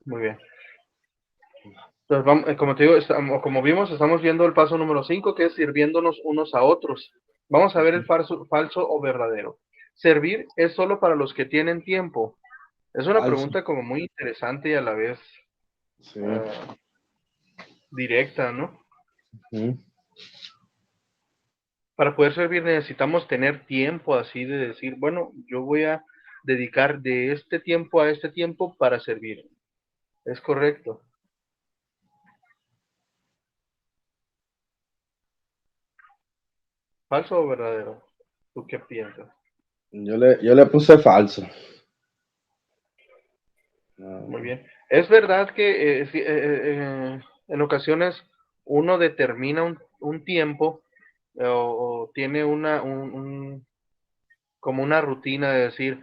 Muy bien. Entonces, vamos, como te digo, como vimos, estamos viendo el paso número 5, que es sirviéndonos unos a otros. Vamos a ver el falso o verdadero. ¿Servir es solo para los que tienen tiempo? Es una Falso. pregunta como muy interesante y a la vez Sí. uh, directa, ¿no? Ujú. Para poder servir necesitamos tener tiempo así de decir, bueno, yo voy a dedicar de este tiempo a este tiempo para servir. ¿Es correcto? ¿Falso o verdadero? ¿Tú qué piensas? Yo le puse falso. Muy Ah, bien. Es verdad que en ocasiones uno determina un tiempo o tiene como una rutina de decir,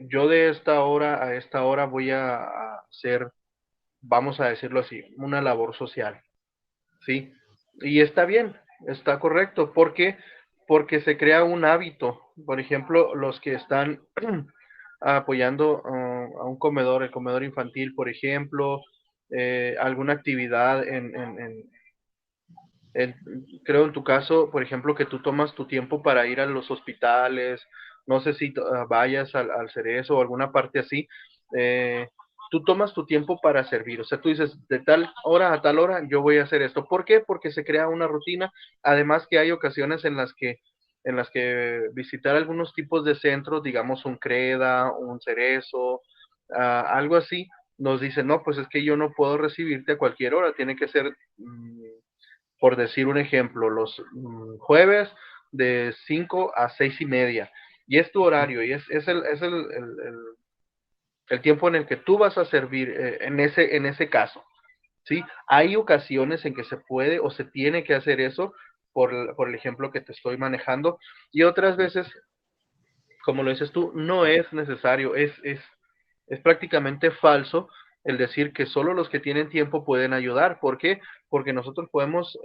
yo de esta hora a esta hora voy a hacer, vamos a decirlo así, una labor social, ¿sí? Y está bien, está correcto. ¿Por qué? Porque se crea un hábito. Por ejemplo, los que están apoyando a un comedor, el comedor infantil, por ejemplo, alguna actividad en, creo en tu caso, por ejemplo, que tú tomas tu tiempo para ir a los hospitales, no sé si vayas al Cerezo o alguna parte así, eh, tú tomas tu tiempo para servir, o sea, tú dices, de tal hora a tal hora yo voy a hacer esto. ¿Por qué? Porque se crea una rutina, además que hay ocasiones en las que visitar algunos tipos de centros, digamos un CREDA, un Cerezo, algo así, nos dicen, no, pues es que yo no puedo recibirte a cualquier hora, tiene que ser por decir un ejemplo, los jueves de 5 a 6 y media. Y es tu horario, y es el tiempo en el que tú vas a servir en ese caso. ¿Sí? Hay ocasiones en que se puede o se tiene que hacer eso, por el ejemplo que te estoy manejando, y otras veces, como lo dices tú, no es necesario, es prácticamente falso el decir que solo los que tienen tiempo pueden ayudar. ¿Por qué? Porque nosotros podemos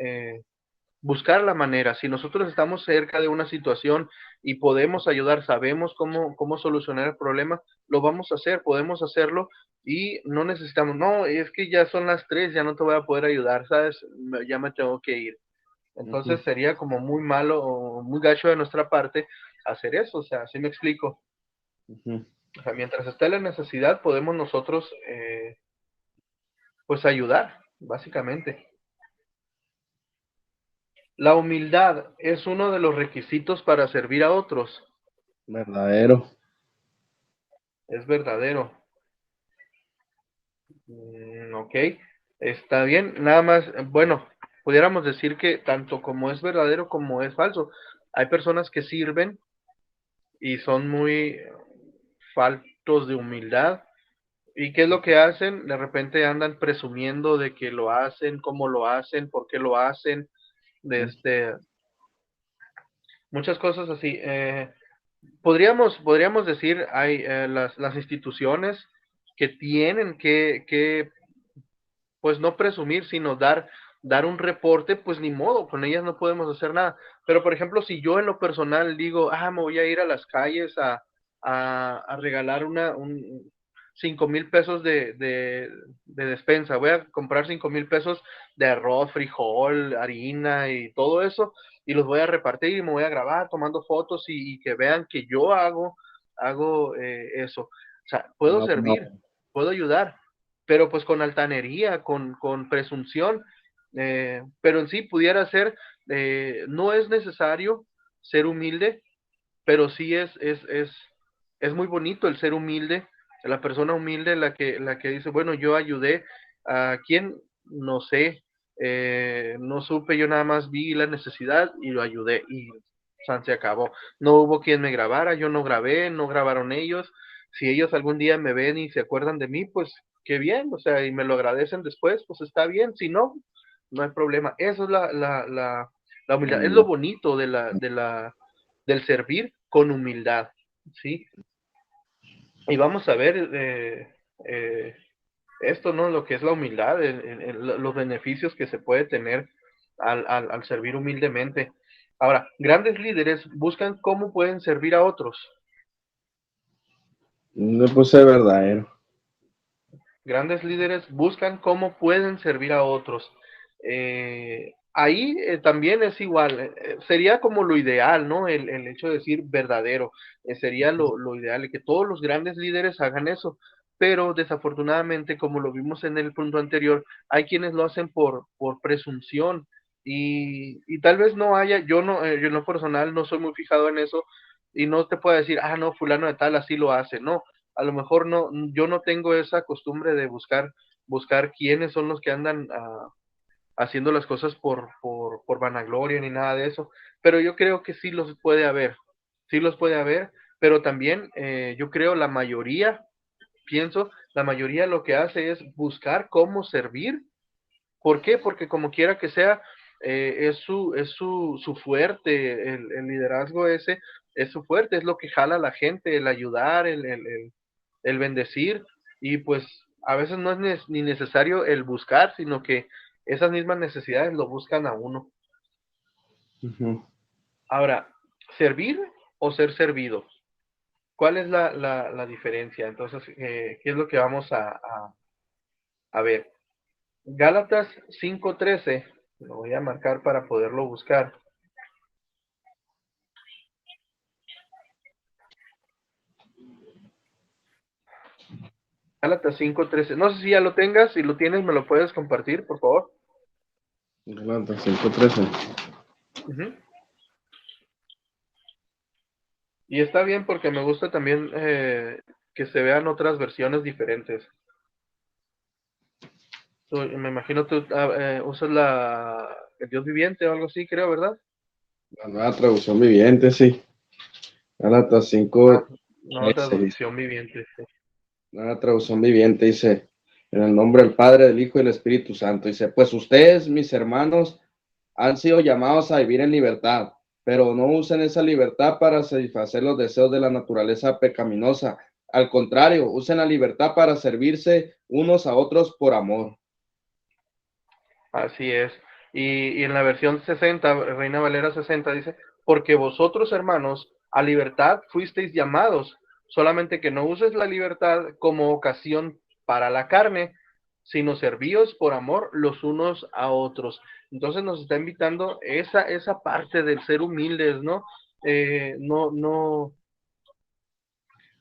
buscar la manera. Si nosotros estamos cerca de una situación y podemos ayudar, sabemos cómo solucionar el problema, lo vamos a hacer, podemos hacerlo y no necesitamos, no, es que ya son las 3, ya no te voy a poder ayudar, ¿sabes? Ya me tengo que ir. ujú, Entonces sería como muy malo o muy gacho de nuestra parte hacer eso, o sea, así me explico. ujú. O sea, mientras esté la necesidad, podemos nosotros, pues, ayudar, básicamente. La humildad es uno de los requisitos para servir a otros. Verdadero. Es verdadero. Ok, está bien. Nada más, bueno, pudiéramos decir que tanto como es verdadero como es falso. Hay personas que sirven y son muy faltos de humildad. ¿Y qué es lo que hacen? De repente andan presumiendo de que lo hacen, cómo lo hacen, por qué lo hacen, de Ujú. muchas cosas así. Podríamos decir, hay las instituciones que tienen que pues no presumir, sino dar un reporte, pues ni modo, con ellas no podemos hacer nada. Pero, por ejemplo, si yo en lo personal digo, me voy a ir a las calles a regalar 5,000 pesos de despensa, voy a comprar 5,000 pesos de arroz, frijol, harina y todo eso, y los voy a repartir y me voy a grabar tomando fotos y que vean que yo hago eso. O sea, puedo Una buena servir, puedo ayudar, pero pues con altanería, con presunción, pero en sí pudiera ser, no es necesario ser humilde, pero sí es muy bonito el ser humilde, la persona humilde, la que dice, bueno, yo ayudé a quien, no sé, no supe, yo nada más vi la necesidad y lo ayudé y se acabó. No hubo quien me grabara, yo no grabé, no grabaron ellos. Si ellos algún día me ven y se acuerdan de mí, pues qué bien, o sea, y me lo agradecen después, pues está bien. Si no, no hay problema. Eso es la humildad, es lo humildad. bonito del servir con humildad, ¿sí? Y vamos a ver eh, esto, ¿no? Lo que es la humildad, los beneficios que se puede tener al servir humildemente. Ahora, grandes líderes buscan cómo pueden servir a otros. Le puse verdadero. grandes líderes buscan cómo pueden servir a otros. Ahí también es igual, sería como lo ideal, ¿no? El hecho de decir verdadero, sería lo ideal, que todos los grandes líderes hagan eso, pero desafortunadamente, como lo vimos en el punto anterior, hay quienes lo hacen por presunción y tal vez no haya, yo en lo personal no soy muy fijado en eso y no te puedo decir, ah, no, fulano de tal así lo hace, no, a lo mejor no, yo no tengo esa costumbre de buscar quiénes son los que andan haciendo las cosas por vanagloria ni nada de eso, pero yo creo que sí los puede haber, pero también yo creo la mayoría lo que hace es buscar cómo servir. ¿Por qué? Porque como quiera que sea, su fuerte, el liderazgo ese es su fuerte, es lo que jala a la gente, el ayudar, el bendecir, y pues a veces no es ni necesario el buscar, sino que esas mismas necesidades lo buscan a uno. Ujú. Ahora, ¿servir o ser servido? ¿Cuál es la diferencia? Entonces, ¿qué es lo que vamos a ver? Gálatas 5:13, lo voy a marcar para poderlo buscar. Gálatas 5:13. No sé si ya lo tengas, si lo tienes me lo puedes compartir, por favor. Gálatas 5:13. Ujú. Y está bien porque me gusta también que se vean otras versiones diferentes. Me imagino tú usas el Dios viviente o algo así, creo, ¿verdad? La nueva traducción viviente, sí. Gálatas Ah, cinco no, trece traducción viviente. Sí. Nueva traducción viviente dice, en el nombre del Padre, del Hijo y del Espíritu Santo. Dice, pues ustedes, mis hermanos, han sido llamados a vivir en libertad, pero no usen esa libertad para satisfacer los deseos de la naturaleza pecaminosa. Al contrario, usen la libertad para servirse unos a otros por amor. Así es. Y en la versión 60, Reina Valera 60 dice, porque vosotros, hermanos, a libertad fuisteis llamados, solamente que no uses la libertad como ocasión para la carne, sino servíos por amor los unos a otros. Entonces nos está invitando esa parte del ser humildes, ¿no? No,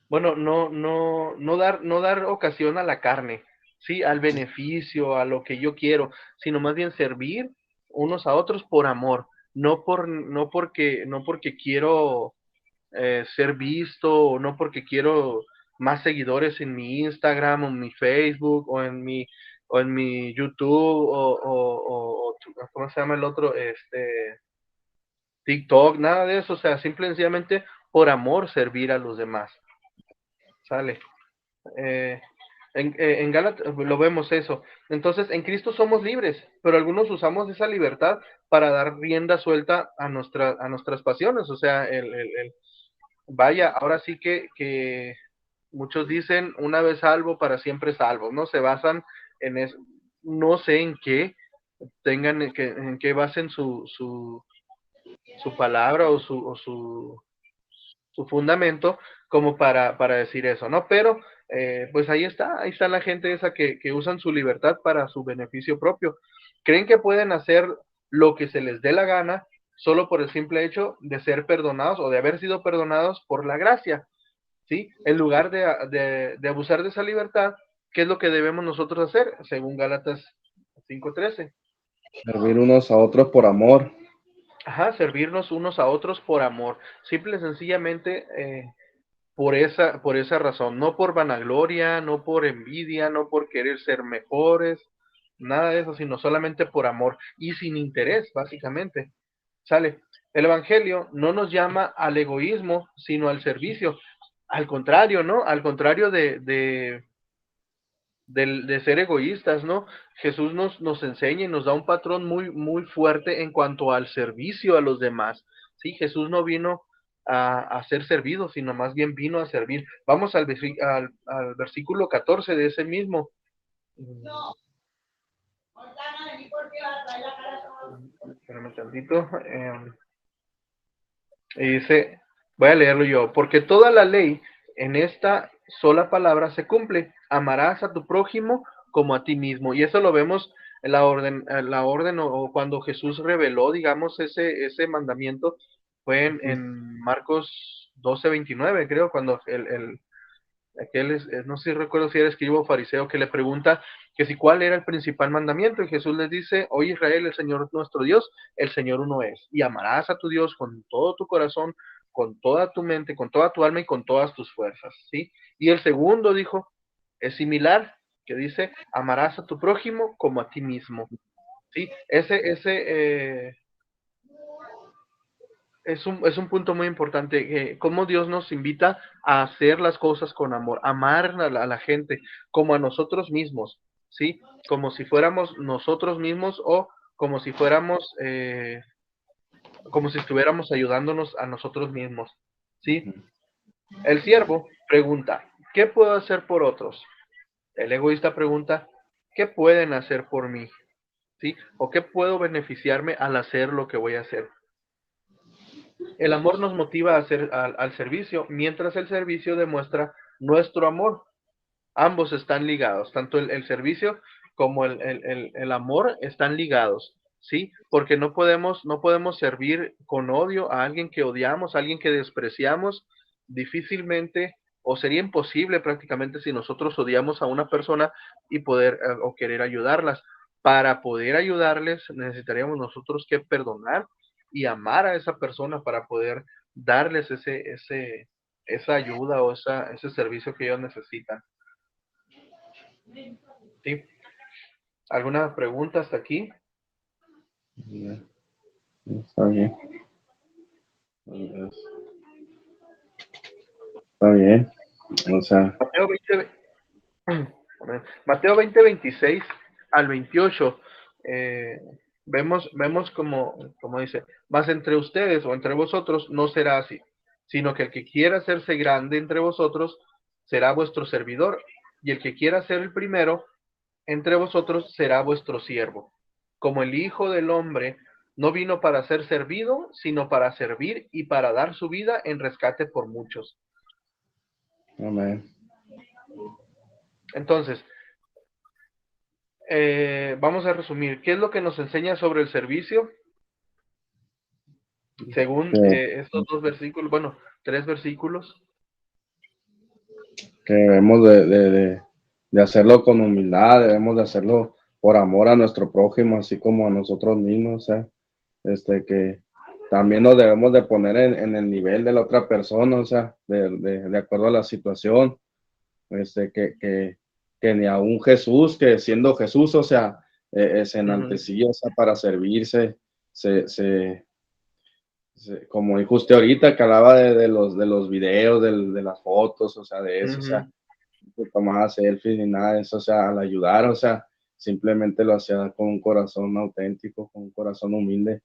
bueno, no dar ocasión a la carne, sí, al beneficio, a lo que yo quiero, sino más bien servir unos a otros por amor, no porque quiero ser visto, o no porque quiero más seguidores en mi Instagram, o en mi Facebook, o en mi YouTube, ¿cómo se llama el otro? TikTok, nada de eso, o sea, simple y sencillamente por amor servir a los demás. Sale. Eh, en Gálatas lo vemos eso. Entonces, en Cristo somos libres, pero algunos usamos esa libertad para dar rienda suelta a nuestras pasiones. O sea, vaya, ahora sí que muchos dicen una vez salvo, para siempre salvo, ¿no? Se basan en eso. No sé en qué en qué basen su palabra su fundamento como para decir eso, ¿no? Pero pues ahí está la gente esa que usan su libertad para su beneficio propio. Creen que pueden hacer lo que se les dé la gana solo por el simple hecho de ser perdonados o de haber sido perdonados por la gracia, ¿sí? En lugar de abusar de esa libertad, ¿qué es lo que debemos nosotros hacer? Según Gálatas 5:13. Servir unos a otros por amor. Ajá, servirnos unos a otros por amor. Simple y sencillamente por esa razón, no por vanagloria, no por envidia, no por querer ser mejores, nada de eso, sino solamente por amor y sin interés, básicamente. Sale. El Evangelio no nos llama al egoísmo, sino al servicio. Al contrario, ¿no? Al contrario de ser egoístas, ¿no? Jesús nos enseña y nos da un patrón muy fuerte en cuanto al servicio a los demás. Sí, Jesús no vino a ser servido, sino más bien vino a servir. Vamos al versículo 14 de ese mismo. Espérame tantito. Y dice, voy a leerlo yo, porque toda la ley en esta sola palabra se cumple: amarás a tu prójimo como a ti mismo. Y eso lo vemos en la orden o cuando Jesús reveló, digamos, ese mandamiento, fue en Marcos 12:29, creo, cuando aquel no sé si recuerdo si era escribo o fariseo, que le pregunta que si cuál era el principal mandamiento, y Jesús les dice: oye Israel, el Señor nuestro Dios, el Señor uno es, y amarás a tu Dios con todo tu corazón, con toda tu mente, con toda tu alma y con todas tus fuerzas, ¿sí? Y el segundo, dijo, es similar, que dice: amarás a tu prójimo como a ti mismo, ¿sí? Es un punto muy importante, cómo Dios nos invita a hacer las cosas con amor, amar a la gente como a nosotros mismos, ¿sí? Como si fuéramos nosotros mismos o como si fuéramos, como si estuviéramos ayudándonos a nosotros mismos, ¿sí? El siervo pregunta: ¿qué puedo hacer por otros? El egoísta pregunta: ¿qué pueden hacer por mí? ¿Sí? ¿O qué puedo beneficiarme al hacer lo que voy a hacer? El amor nos motiva a hacer al servicio, mientras el servicio demuestra nuestro amor. Ambos están ligados, tanto el servicio como el amor están ligados, ¿sí? Porque no podemos servir con odio a alguien que odiamos, a alguien que despreciamos. Difícilmente, o sería imposible prácticamente, si nosotros odiamos a una persona y poder o querer ayudarlas. Para poder ayudarles necesitaríamos nosotros que perdonar y amar a esa persona para poder darles esa ayuda o ese servicio que ellos necesitan. ¿Sí? ¿Alguna pregunta hasta aquí? Está bien. Está bien. O sea, Mateo 20, 26 al 28, vemos como dice: mas entre ustedes o entre vosotros no será así, sino que el que quiera hacerse grande entre vosotros será vuestro servidor, y el que quiera ser el primero entre vosotros será vuestro siervo. Como el Hijo del Hombre no vino para ser servido, sino para servir y para dar su vida en rescate por muchos. amén. Entonces, vamos a resumir. ¿Qué es lo que nos enseña sobre el servicio? Según Que, estos dos versículos, bueno, 3 versículos. que debemos de hacerlo con humildad, debemos de hacerlo por amor a nuestro prójimo, así como a nosotros mismos, o sea, que también nos debemos de poner en el nivel de la otra persona, o sea, de acuerdo a la situación, que ni aún Jesús, que siendo Jesús, o sea, se Uh-huh. enaltecía, o sea, para servirse, como dijo usted ahorita, que hablaba de los videos, de las fotos, o sea, de eso, o sea, Uh-huh. no tomaba selfies ni nada de eso, o sea, al ayudar, o sea, simplemente lo hacía con un corazón auténtico, con un corazón humilde,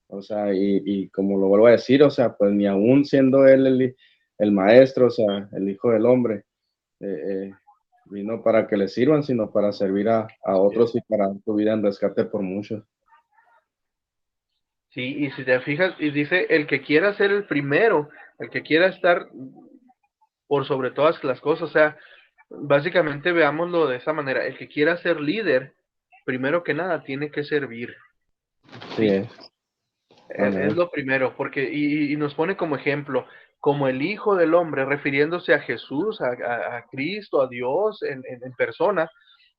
o sea, y como lo vuelvo a decir, o sea, pues ni aún siendo él el maestro, o sea, el Hijo del Hombre, vino para que le sirvan, sino para servir a otros y para dar su vida en rescate por muchos. Sí, y si te fijas, y dice: el que quiera ser el primero, el que quiera estar por sobre todas las cosas, o sea, básicamente veámoslo de esa manera: el que quiera ser líder, primero que nada, tiene que servir, Sí, ¿sí? Es amén. lo primero, porque, y nos pone como ejemplo, como el Hijo del Hombre, refiriéndose a Jesús, a Cristo, a Dios en persona.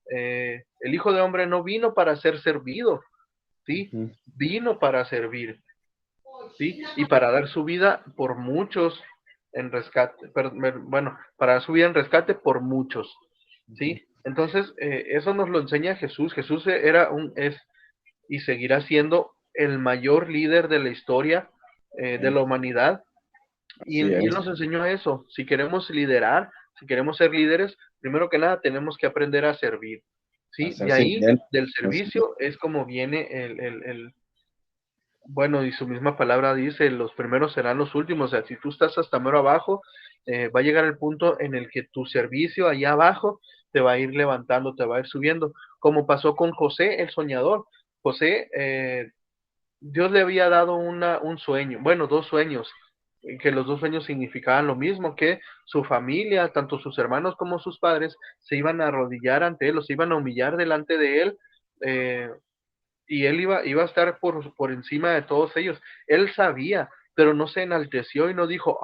El Hijo del Hombre no vino para ser servido, ¿sí? Ujú. Vino para servir, ¿sí? Y para dar su vida por muchos en rescate, bueno, para dar su vida en rescate por muchos, ¿sí? Entonces, eso nos lo enseña Jesús. Jesús es y seguirá siendo el mayor líder de la historia de la humanidad. Así Y Él es. nos enseñó eso. Si queremos liderar, si queremos ser líderes, primero que nada tenemos que aprender a servir, ¿sí? Hacer De ahí, sirviente. del Así es. servicio, es como viene bueno, y su misma palabra dice: los primeros serán los últimos. O sea, si tú estás hasta mero abajo, va a llegar el punto en el que tu servicio allá abajo te va a ir levantando, te va a ir subiendo, como pasó con José el soñador. José, Dios le había dado un sueño, bueno, dos sueños. que los dos sueños significaban lo mismo, que su familia, tanto sus hermanos como sus padres, se iban a arrodillar ante él, o se iban a humillar delante de él, eh, y él iba a estar por encima de todos ellos. Él sabía, pero no se enalteció y no dijo,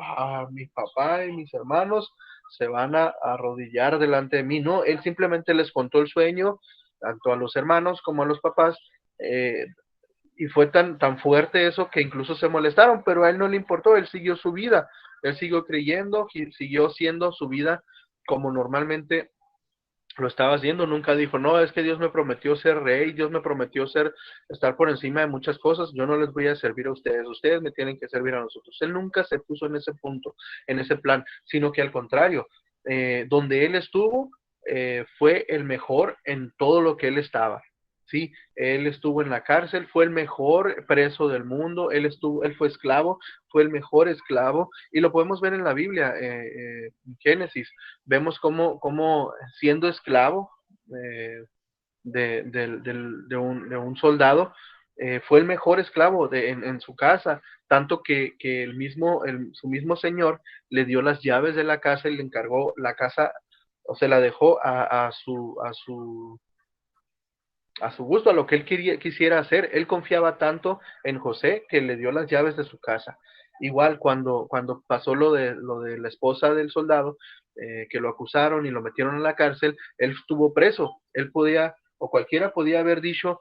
mi papá y mis hermanos se van a arrodillar delante de mí. No, él simplemente les contó el sueño, tanto a los hermanos como a los papás, eh, y fue tan fuerte eso que incluso se molestaron, pero a él no le importó, él siguió su vida, él siguió creyendo, siguió siendo su vida como normalmente lo estaba haciendo. Nunca dijo, no, es que Dios me prometió ser rey, Dios me prometió estar por encima de muchas cosas, yo no les voy a servir a ustedes, ustedes me tienen que servir a nosotros. Él nunca se puso en ese punto, en ese plan, sino que al contrario, donde él estuvo, fue el mejor en todo lo que él estaba. Sí, él estuvo en la cárcel, fue el mejor preso del mundo, él fue esclavo, fue el mejor esclavo, y lo podemos ver en la Biblia, en Génesis. Vemos cómo siendo esclavo, de un soldado, fue el mejor esclavo en su casa, tanto que su mismo señor le dio las llaves de la casa y le encargó la casa, o se la dejó a su gusto, a lo que él quisiera hacer. Él confiaba tanto en José que le dio las llaves de su casa. Igual cuando pasó lo de la esposa del soldado, que lo acusaron y lo metieron en la cárcel, él estuvo preso. Él podía, o cualquiera podía haber dicho,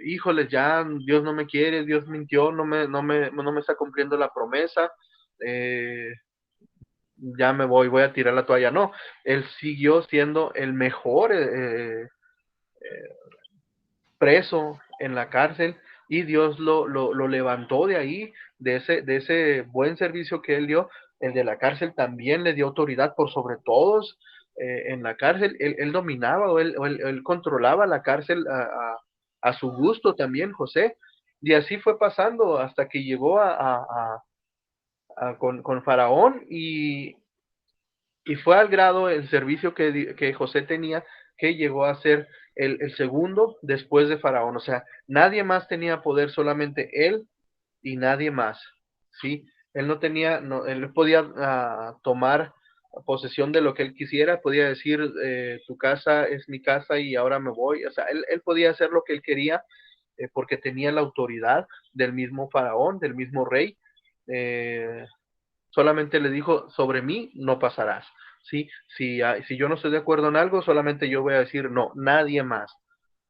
híjole, ya Dios no me quiere, Dios mintió, no me está cumpliendo la promesa, ya me voy a tirar la toalla. No, él siguió siendo el mejor preso en la cárcel, y Dios lo levantó de ahí, de ese buen servicio que él dio. El de la cárcel también le dio autoridad por sobre todos. En la cárcel él dominaba, o él controlaba la cárcel a su gusto también, José. Y así fue pasando hasta que llegó con Faraón, y fue al grado el servicio que José tenía, que llegó a ser el segundo después de Faraón. O sea, nadie más tenía poder, solamente él y nadie más, ¿sí? Él no tenía, no, él podía tomar posesión de lo que él quisiera, podía decir, tu casa es mi casa y ahora me voy. O sea, él podía hacer lo que él quería, porque tenía la autoridad del mismo Faraón, del mismo rey. Eh, Solamente le dijo, sobre mí no pasarás. ¿Sí? Si yo no estoy de acuerdo en algo, solamente yo voy a decir, no, nadie más.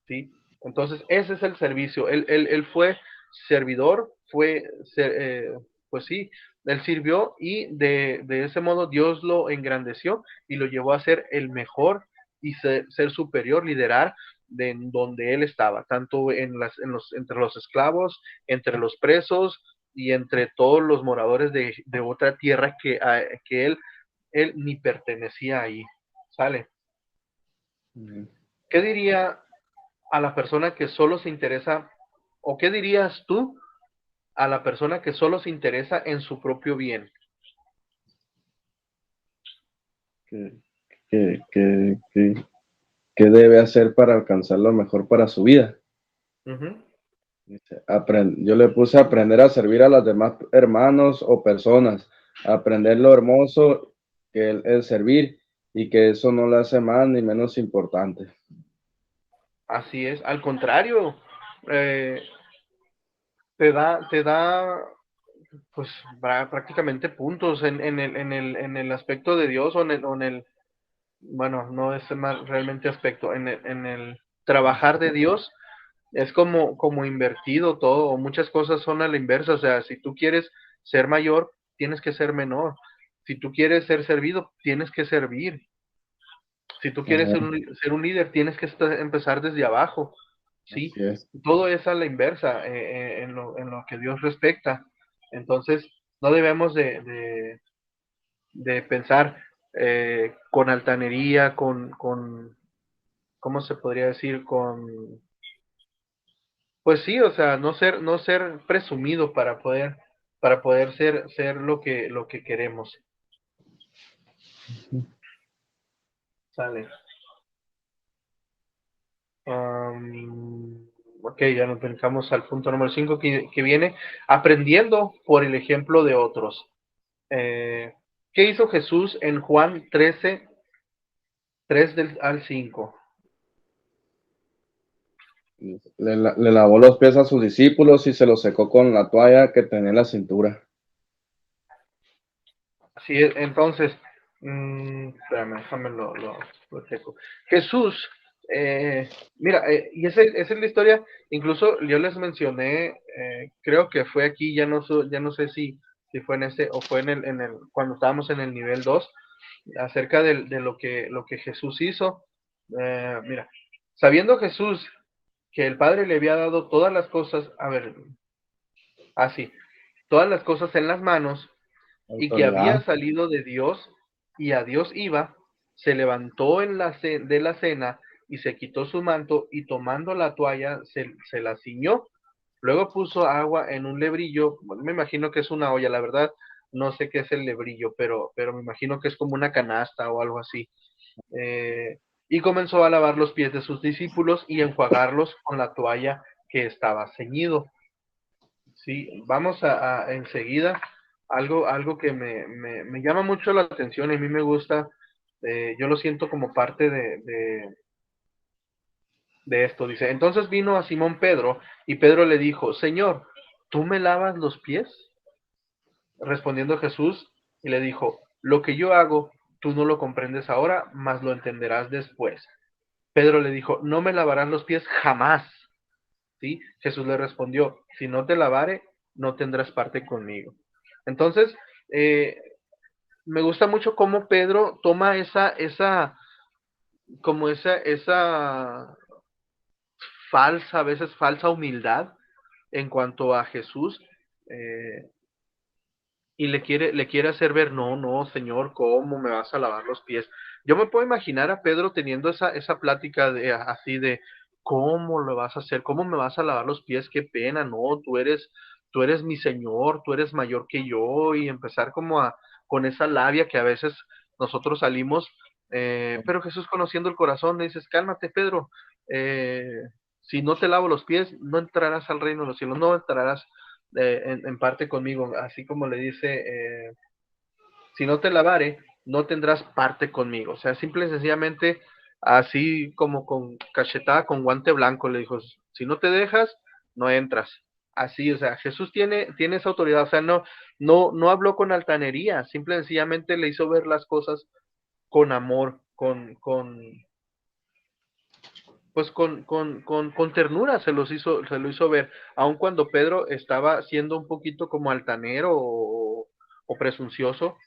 ¿Sí? Entonces, ese es el servicio. Él fue servidor, pues sí, él sirvió, y de ese modo Dios lo engrandeció y lo llevó a ser el mejor y ser superior, liderar de donde él estaba, tanto entre los esclavos, entre los presos y entre todos los moradores de otra tierra que él ni pertenecía ahí. ¿Sale? ¿Qué diría a la persona que solo se interesa, o qué dirías tú a la persona que solo se interesa en su propio bien? ¿Qué, qué, qué, qué- qué debe hacer para alcanzar lo mejor para su vida? Ujú. Yo le puse a aprender a servir a los demás hermanos o personas, aprender lo hermoso que es servir, y que eso no le hace más ni menos importante. Así es, al contrario, eh, te da, pues prácticamente puntos en el aspecto de Dios, bueno, no es más realmente aspecto, en el trabajar de Dios. Es como invertido todo, o muchas cosas son a la inversa. O sea, si tú quieres ser mayor, tienes que ser menor. Si tú quieres ser servido, tienes que servir. Si tú quieres Ajá, ser un líder, tienes que empezar desde abajo, ¿sí? así es. Todo es a la inversa, en lo que Dios respecta. Entonces, no debemos de pensar, con altanería, ¿cómo se podría decir? Pues sí, o sea, no ser presumido para poder ser lo que queremos. Sale. Ok, ya nos brincamos al punto número 5 que viene aprendiendo por el ejemplo de otros. ¿Qué hizo Jesús en Juan 13, 3 al 5? Le lavó los pies a sus discípulos y se los secó con la toalla que tenía en la cintura. Así es, entonces, espérame, déjame lo checo. Jesús, mira, y esa es la historia, incluso yo les mencioné, creo que fue aquí, ya no sé si fue en ese o fue cuando estábamos en el nivel 2 acerca de lo que Jesús hizo. Mira, sabiendo Jesús que el Padre le había dado todas las cosas, a ver, así, todas las cosas en las manos, y que había Autoridad. salido de Dios y a Dios iba, se levantó de la cena y se quitó su manto y tomando la toalla se la ciñó. Luego puso agua en un lebrillo, bueno, me imagino que es una olla, la verdad, no sé qué es el lebrillo, pero me imagino que es como una canasta o algo así. Y comenzó a lavar los pies de sus discípulos y enjuagarlos con la toalla que estaba ceñido. Sí, vamos a enseguida, algo que me llama mucho la atención y a mí me gusta, yo lo siento como parte de esto. Dice, entonces vino a Simón Pedro y Pedro le dijo, Señor, ¿tú me lavas los pies? Respondiendo Jesús y le dijo, lo que yo hago, tú no lo comprendes ahora, mas lo entenderás después. Pedro le dijo, no me lavarás los pies jamás. ¿Sí? Jesús le respondió, si no te lavare, no tendrás parte conmigo. Entonces, eh, me gusta mucho cómo Pedro toma esa falsa, a veces falsa humildad en cuanto a Jesús, eh, y le quiere hacer ver, no, no, Señor, ¿cómo me vas a lavar los pies? Yo me puedo imaginar a Pedro teniendo esa plática así de, ¿cómo lo vas a hacer? ¿Cómo me vas a lavar los pies? Qué pena, no, tú eres mi Señor, tú eres mayor que yo, y empezar con esa labia que a veces nosotros salimos, pero Jesús conociendo el corazón, le dices, cálmate, Pedro, eh, si no te lavo los pies, no entrarás al reino de los cielos, no entrarás en parte conmigo, así como le dice, si no te lavare, no tendrás parte conmigo. O sea, simple y sencillamente, así como con cachetada, con guante blanco, le dijo, si no te dejas, no entras. Así, o sea, Jesús tiene esa autoridad, o sea, no habló con altanería, simple y sencillamente le hizo ver las cosas con amor, pues con ternura se lo hizo ver, aun cuando Pedro estaba siendo un poquito como altanero o presuncioso,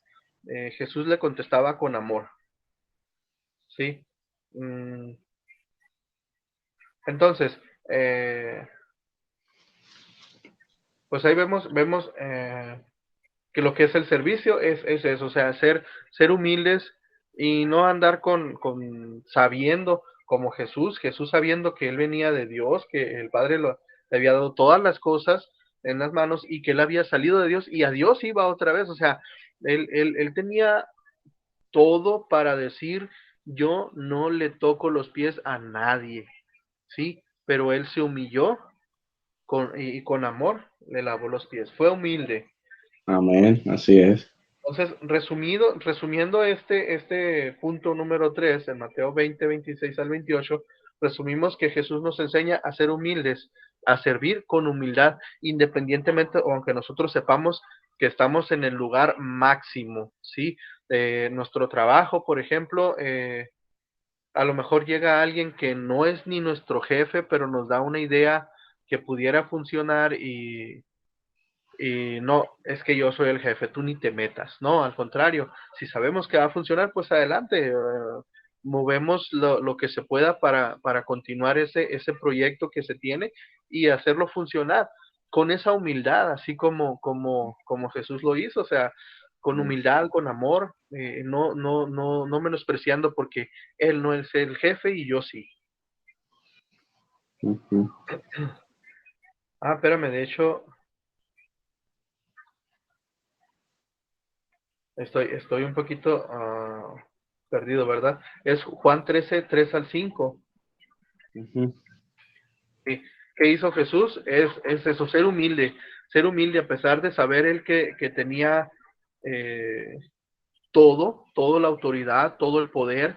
Jesús le contestaba con amor, ¿sí? Mm, entonces, eh, pues ahí vemos que lo que es el servicio es eso, o sea, ser humildes y no andar sabiendo como Jesús sabiendo que él venía de Dios, que el Padre le había dado todas las cosas en las manos y que él había salido de Dios y a Dios iba otra vez, o sea, él tenía todo para decir, yo no le toco los pies a nadie, ¿sí? Pero él se humilló y con amor le lavó los pies, fue humilde. Amén, así es. Entonces, resumiendo este punto número 3 en Mateo 20, 26 al 28, resumimos que Jesús nos enseña a ser humildes, a servir con humildad, independientemente o aunque nosotros sepamos que estamos en el lugar máximo, ¿sí? Nuestro trabajo, por ejemplo, a lo mejor llega alguien que no es ni nuestro jefe, pero nos da una idea que pudiera funcionar y no, es que yo soy el jefe, tú ni te metas, no, al contrario, si sabemos que va a funcionar, pues adelante, movemos lo que se pueda para continuar ese proyecto que se tiene y hacerlo funcionar con esa humildad, así como Jesús lo hizo, o sea, con humildad, con amor, no menospreciando porque él no es el jefe y yo sí. Ujú. Ah, espérame, de hecho, estoy un poquito perdido, ¿verdad? Es Juan 13, 3 al 5. Ujú. Sí. ¿Qué hizo Jesús? Es eso, ser humilde a pesar de saber él que tenía toda la autoridad, todo el poder,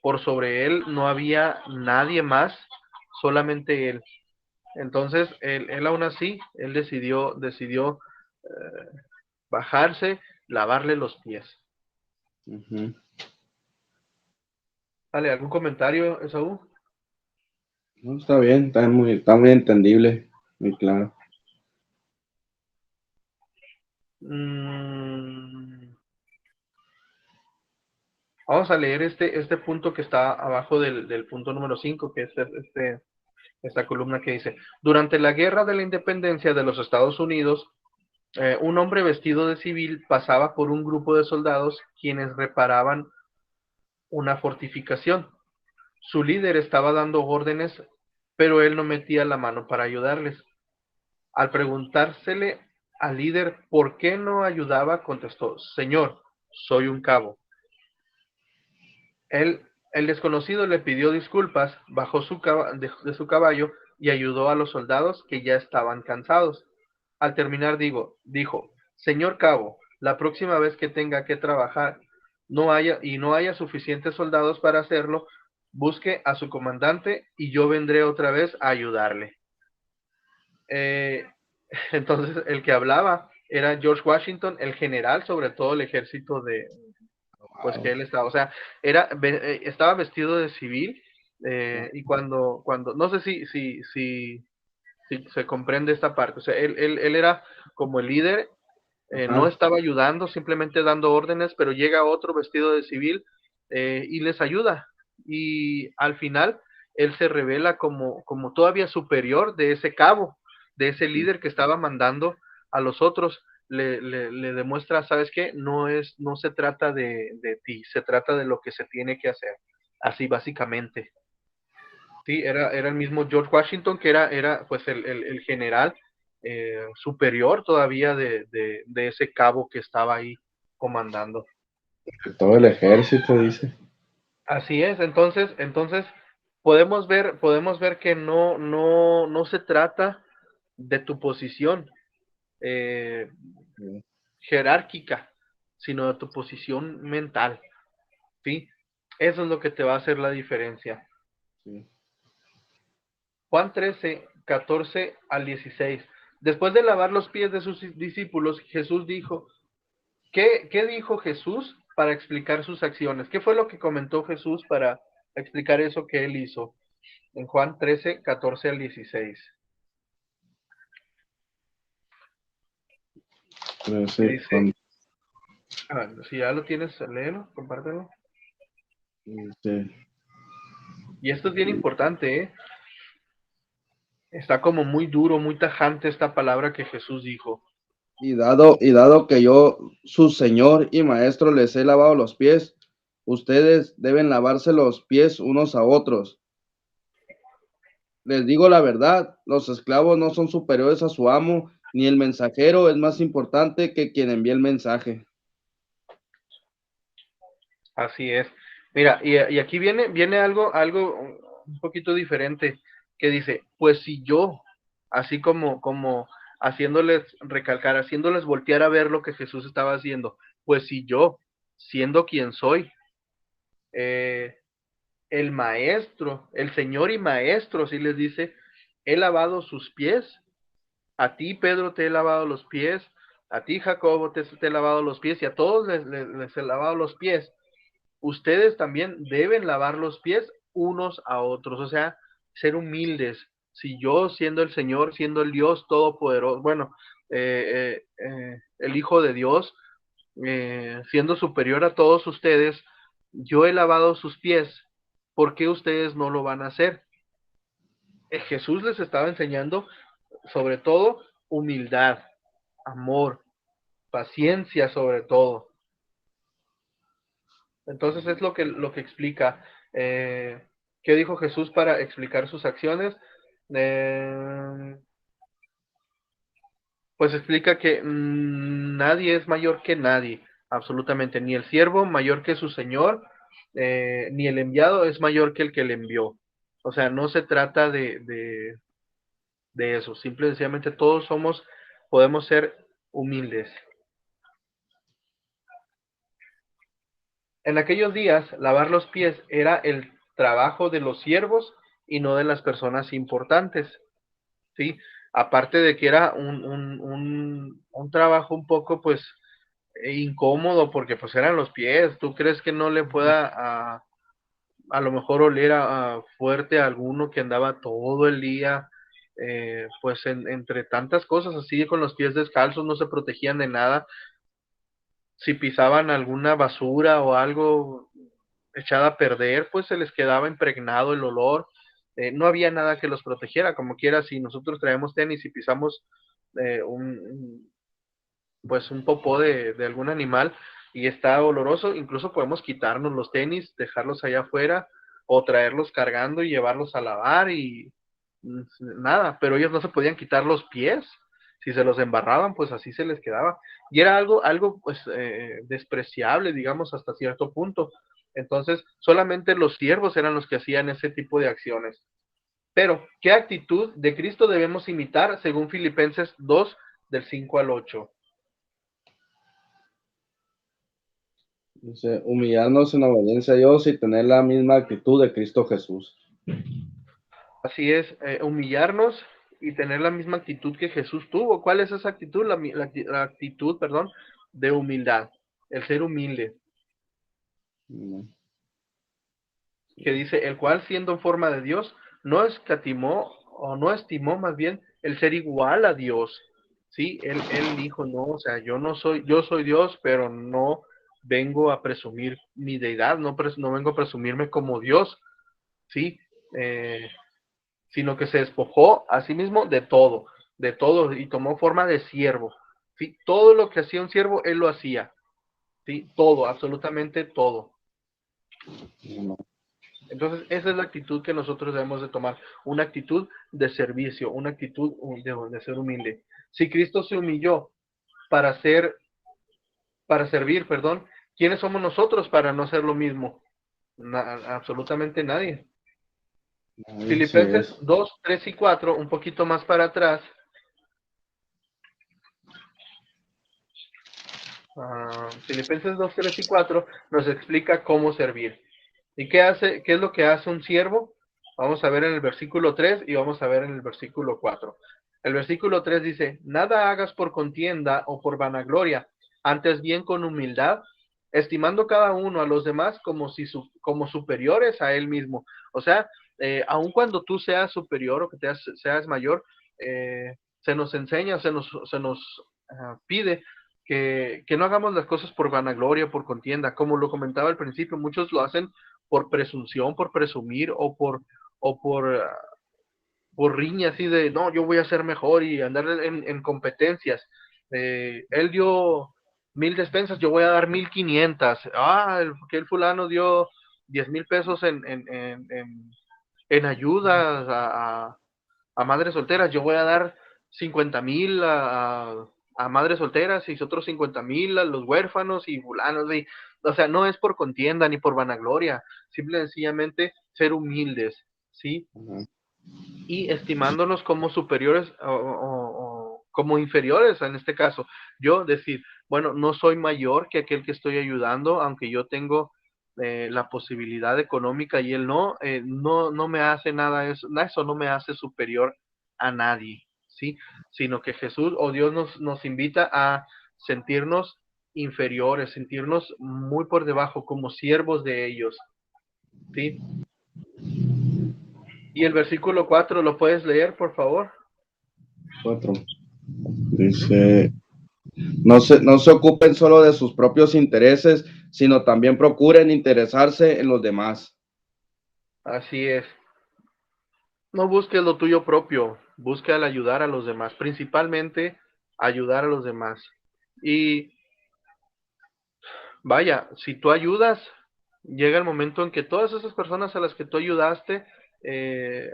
por sobre él no había nadie más, solamente él. Entonces, él aún así, él decidió bajarse, lavarle los pies. Ujú. ¿Vale? ¿Algún comentario, Esaú? No, está muy entendible, muy claro. Vamos a leer este punto que está abajo del punto número 5, que es esta columna que dice: durante la Guerra de la Independencia de los Estados Unidos, un hombre vestido de civil pasaba por un grupo de soldados quienes reparaban una fortificación. Su líder estaba dando órdenes, pero él no metía la mano para ayudarles. Al preguntársele al líder por qué no ayudaba, contestó: Señor, soy un cabo. El desconocido le pidió disculpas, bajó de su caballo y ayudó a los soldados que ya estaban cansados. Al terminar, dijo: Señor cabo, la próxima vez que tenga que trabajar no haya suficientes soldados para hacerlo, busque a su comandante y yo vendré otra vez a ayudarle. Eh, entonces, el que hablaba era George Washington, el general sobre todo el ejército pues que Wow. él estaba, o sea, estaba vestido de civil, y cuando, no sé si se comprende esta parte, o sea, él era como el líder, no Ajá. estaba ayudando, simplemente dando órdenes, pero llega otro vestido de civil, y les ayuda, y al final él se revela como todavía superior de ese cabo, de ese líder que estaba mandando a los otros. Le demuestra, ¿sabes qué? No se trata de ti, se trata de lo que se tiene que hacer, así básicamente. Sí, era el mismo George Washington, que era pues el general superior todavía de ese cabo que estaba ahí comandando. Todo el ejército, dice. Así es, entonces podemos ver que no se trata de tu posición eh, Sí, jerárquica, sino de tu posición mental, ¿sí? Eso es lo que te va a hacer la diferencia. sí. Juan 13, 14 al 16. Después de lavar los pies de sus discípulos, Jesús dijo, ¿qué dijo Jesús para explicar sus acciones? ¿Qué fue lo que comentó Jesús para explicar eso que él hizo? En Juan 13, 14 al 16. Pero Que sí, dice, si ya lo tienes, léelo, compártelo. sí. Y esto es bien importante, ¿eh? Está como muy duro, muy tajante esta palabra que Jesús dijo. Y dado que yo, su señor y maestro, les he lavado los pies, ustedes deben lavarse los pies unos a otros. Les digo la verdad, los esclavos no son superiores a su amo, ni el mensajero es más importante que quien envía el mensaje. Así es. Mira, y aquí viene algo un poquito diferente, que dice, pues si yo, así como haciéndoles recalcar, haciéndoles voltear a ver lo que Jesús estaba haciendo, pues si yo, siendo quien soy, eh, el maestro, el Señor y maestro, si les dice, he lavado sus pies, a ti Pedro te he lavado los pies, a ti Jacobo te he lavado los pies, y a todos les he lavado los pies, ustedes también deben lavar los pies unos a otros, o sea, ser humildes. Si yo, siendo el Señor, siendo el Dios Todopoderoso, bueno, el Hijo de Dios, siendo superior a todos ustedes, yo he lavado sus pies, ¿por qué ustedes no lo van a hacer? Jesús les estaba enseñando sobre todo humildad, amor, paciencia sobre todo. Entonces es lo que explica. ¿Qué dijo Jesús para explicar sus acciones? Eh, pues explica que nadie es mayor que nadie, absolutamente. Ni el siervo mayor que su señor, ni el enviado es mayor que el que le envió. O sea, no se trata de eso, simple y sencillamente todos podemos ser humildes. En aquellos días, lavar los pies era el trabajo de los siervos y no de las personas importantes, ¿sí? Aparte de que era un trabajo un poco, pues, incómodo, porque pues eran los pies. ¿Tú crees que no le pueda a lo mejor oler fuerte a alguno que andaba todo el día, pues entre tantas cosas así, con los pies descalzos, no se protegían de nada? Si pisaban alguna basura o algo echada a perder, pues se les quedaba impregnado el olor. No había nada que los protegiera, como quiera. Si nosotros traemos tenis y pisamos pues un popó de algún animal y está oloroso, incluso podemos quitarnos los tenis, dejarlos allá afuera o traerlos cargando y llevarlos a lavar y nada, pero ellos no se podían quitar los pies. Si se los embarraban, pues así se les quedaba. Y era algo pues despreciable, digamos, hasta cierto punto. Entonces, solamente los siervos eran los que hacían ese tipo de acciones. Pero, ¿qué actitud de Cristo debemos imitar según Filipenses 2, del 5 al 8? Dice, humillarnos en obediencia a Dios y tener la misma actitud de Cristo Jesús. Así es, humillarnos y tener la misma actitud que Jesús tuvo. ¿Cuál es esa actitud? La actitud, perdón, de humildad, el ser humilde. Que dice, el cual siendo en forma de Dios, no escatimó, o no estimó más bien, el ser igual a Dios. Sí, él dijo, no, o sea, yo soy Dios, pero no vengo a presumir mi deidad, no vengo a presumirme como Dios, sí, sino que se despojó a sí mismo de todo, y tomó forma de siervo. ¿Sí? Todo lo que hacía un siervo, él lo hacía. ¿Sí? Todo, absolutamente todo. Entonces, esa es la actitud que nosotros debemos de tomar, una actitud de servicio, una actitud de ser humilde. Si Cristo se humilló para servir, perdón, ¿quiénes somos nosotros para no hacer lo mismo? Absolutamente nadie. Así Filipenses es. 2, 3 y 4, un poquito más para atrás. Filipenses 2, 3 y 4 nos explica cómo servir. ¿Y qué es lo que hace un siervo? Vamos a ver en el versículo 3 y vamos a ver en el versículo 4. El versículo 3 dice, nada hagas por contienda o por vanagloria, antes bien con humildad, estimando cada uno a los demás como superiores a él mismo. O sea, aun cuando tú seas superior o que seas mayor, se nos enseña, se nos pide que no hagamos las cosas por vanagloria, por contienda. Como lo comentaba al principio, muchos lo hacen por presunción, por presumir o por riña así de, no, yo voy a ser mejor y andar en competencias. Él dio 1,000 despensas, yo voy a dar 1,500. Que el fulano dio 10,000 pesos en ayudas a madres solteras, yo voy a dar 50,000 a madres solteras y otros 50,000 a los huérfanos y fulanos. O sea, no es por contienda ni por vanagloria, simple y sencillamente ser humildes, ¿sí? Y estimándonos como superiores o como inferiores en este caso. Yo decir, bueno, no soy mayor que aquel que estoy ayudando, aunque yo tengo la posibilidad económica y él no me hace nada eso no me hace superior a nadie, ¿sí? Sino que Jesús o Dios nos invita a sentirnos inferiores, sentirnos muy por debajo, como siervos de ellos, ¿sí? Y el versículo 4, ¿lo puedes leer, por favor? 4. Dice, no se ocupen solo de sus propios intereses, sino también procuren interesarse en los demás. Así es. No busques lo tuyo propio, busca el ayudar a los demás, principalmente ayudar a los demás. Y vaya, si tú ayudas, llega el momento en que todas esas personas a las que tú ayudaste,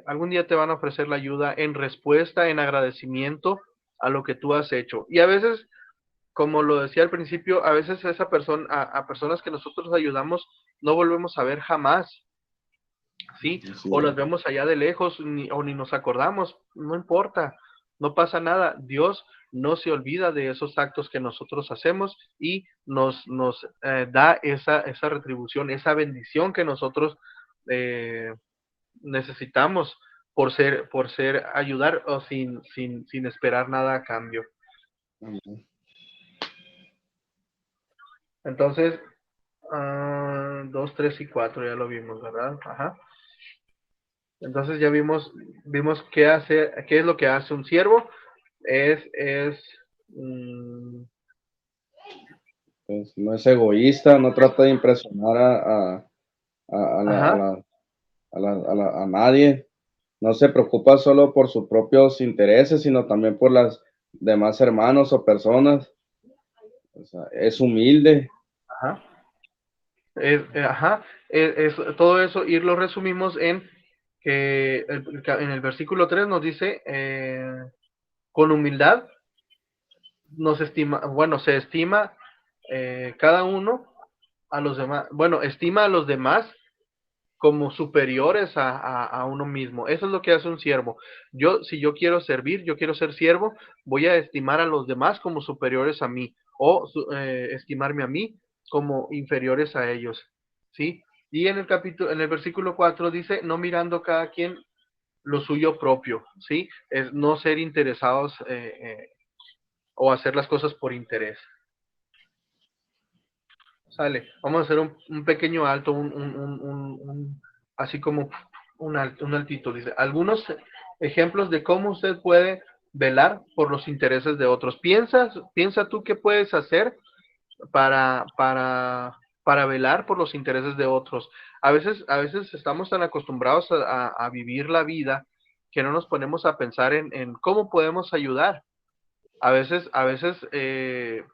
algún día te van a ofrecer la ayuda en respuesta, en agradecimiento a lo que tú has hecho. Y a veces, como lo decía al principio, a veces a personas que nosotros ayudamos no volvemos a ver jamás. ¿sí? Así O las es. vemos allá de lejos o ni nos acordamos, no importa, no pasa nada. Dios no se olvida de esos actos que nosotros hacemos y nos da esa retribución, esa bendición que nosotros eh, necesitamos por ser ayudar o sin esperar nada a cambio. Amén. Entonces, 2, 3 y 4 ya lo vimos, ¿verdad? Ajá. Entonces ya vimos qué es lo que hace un siervo. Es mm, Pues no es egoísta, no trata de impresionar a la- a ajá, la- a nadie, no se preocupa solo por sus propios intereses, sino también por las demás hermanos o personas. O sea, es humilde. ajá, ajá, todo eso y lo resumimos en que en el versículo 3 nos dice, con humildad nos estima, bueno, se estima cada uno a los demás, bueno, estima a los demás como superiores a uno mismo. Eso es lo que hace un siervo. Si yo quiero servir, yo quiero ser siervo, voy a estimar a los demás como superiores a mí o estimarme a mí como inferiores a ellos, ¿sí? Y en el versículo 4 dice, no mirando cada quien lo suyo propio, ¿sí? Es no ser interesados o hacer las cosas por interés. Sale, vamos a hacer un pequeño alto, así como un altito. Dice, algunos ejemplos de cómo usted puede velar por los intereses de otros. Piensa tú qué puedes hacer para, para, para velar por los intereses de otros. A veces estamos tan acostumbrados a vivir la vida que no nos ponemos a pensar en cómo podemos ayudar. A veces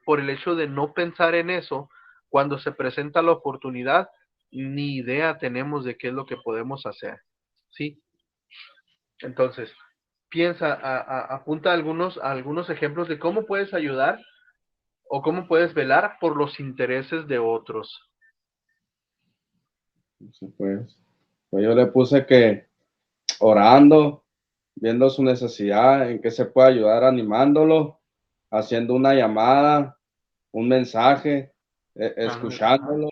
por el hecho de no pensar en eso, cuando se presenta la oportunidad, ni idea tenemos de qué es lo que podemos hacer, ¿sí? Entonces, apunta algunos ejemplos de cómo puedes ayudar o cómo puedes velar por los intereses de otros. Pues yo le puse que orando, viendo su necesidad, en qué se puede ayudar, animándolo, haciendo una llamada, un mensaje, Ajá. escuchándolo,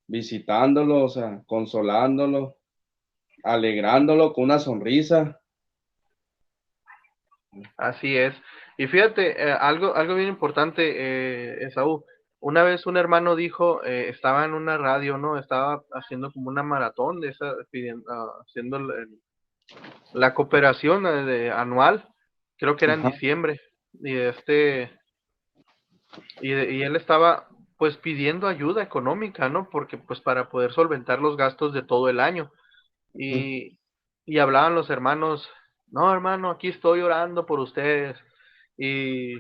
visitándolo, o sea, consolándolo, alegrándolo con una sonrisa. Así es. Y fíjate, algo bien importante, Esaú. Una vez un hermano dijo, estaba en una radio, ¿no? Estaba haciendo como una maratón de esa, haciendo la cooperación anual, creo que era en Ajá. diciembre, y y él estaba pues pidiendo ayuda económica, ¿no? Porque pues para poder solventar los gastos de todo el año. Ujú. Y, y hablaban los hermanos, no, hermano, aquí estoy orando por ustedes. Y,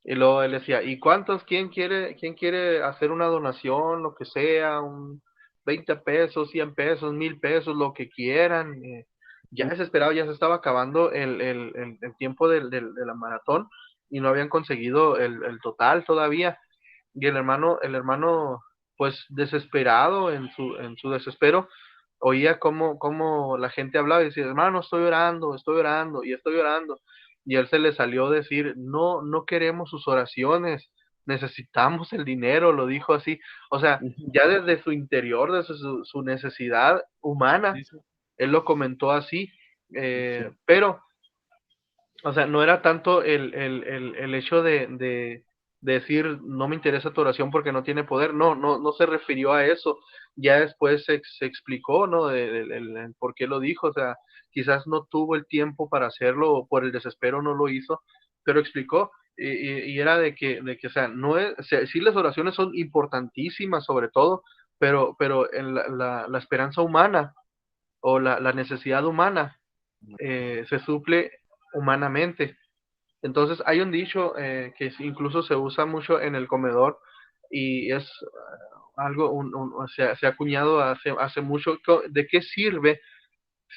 y luego él decía, ¿y cuántos? Quién quiere hacer una donación, lo que sea, 20 pesos, 100 pesos, 1000 pesos, lo que quieran? Ya desesperado, ya se estaba acabando el tiempo de la maratón y no habían conseguido el total todavía. Y el hermano, pues desesperado en su desespero, oía cómo la gente hablaba y decía, hermano, estoy orando y estoy orando. Y él se le salió decir, no, no queremos sus oraciones, necesitamos el dinero, lo dijo así. O sea, Ujú. ya desde su interior, desde su necesidad humana, Sí, sí, él lo comentó así, sí. pero o sea, no era tanto el hecho de decir no me interesa tu oración porque no tiene poder, no se refirió a eso. Ya después se explicó, ¿no? El por qué lo dijo, o sea, quizás no tuvo el tiempo para hacerlo o por el desespero no lo hizo, pero explicó y era o sea, no es, o sea, sí las oraciones son importantísimas sobre todo, pero en la esperanza humana o la necesidad humana se suple humanamente. Entonces hay un dicho incluso se usa mucho en el comedor y es algo, se ha acuñado hace mucho. ¿De qué sirve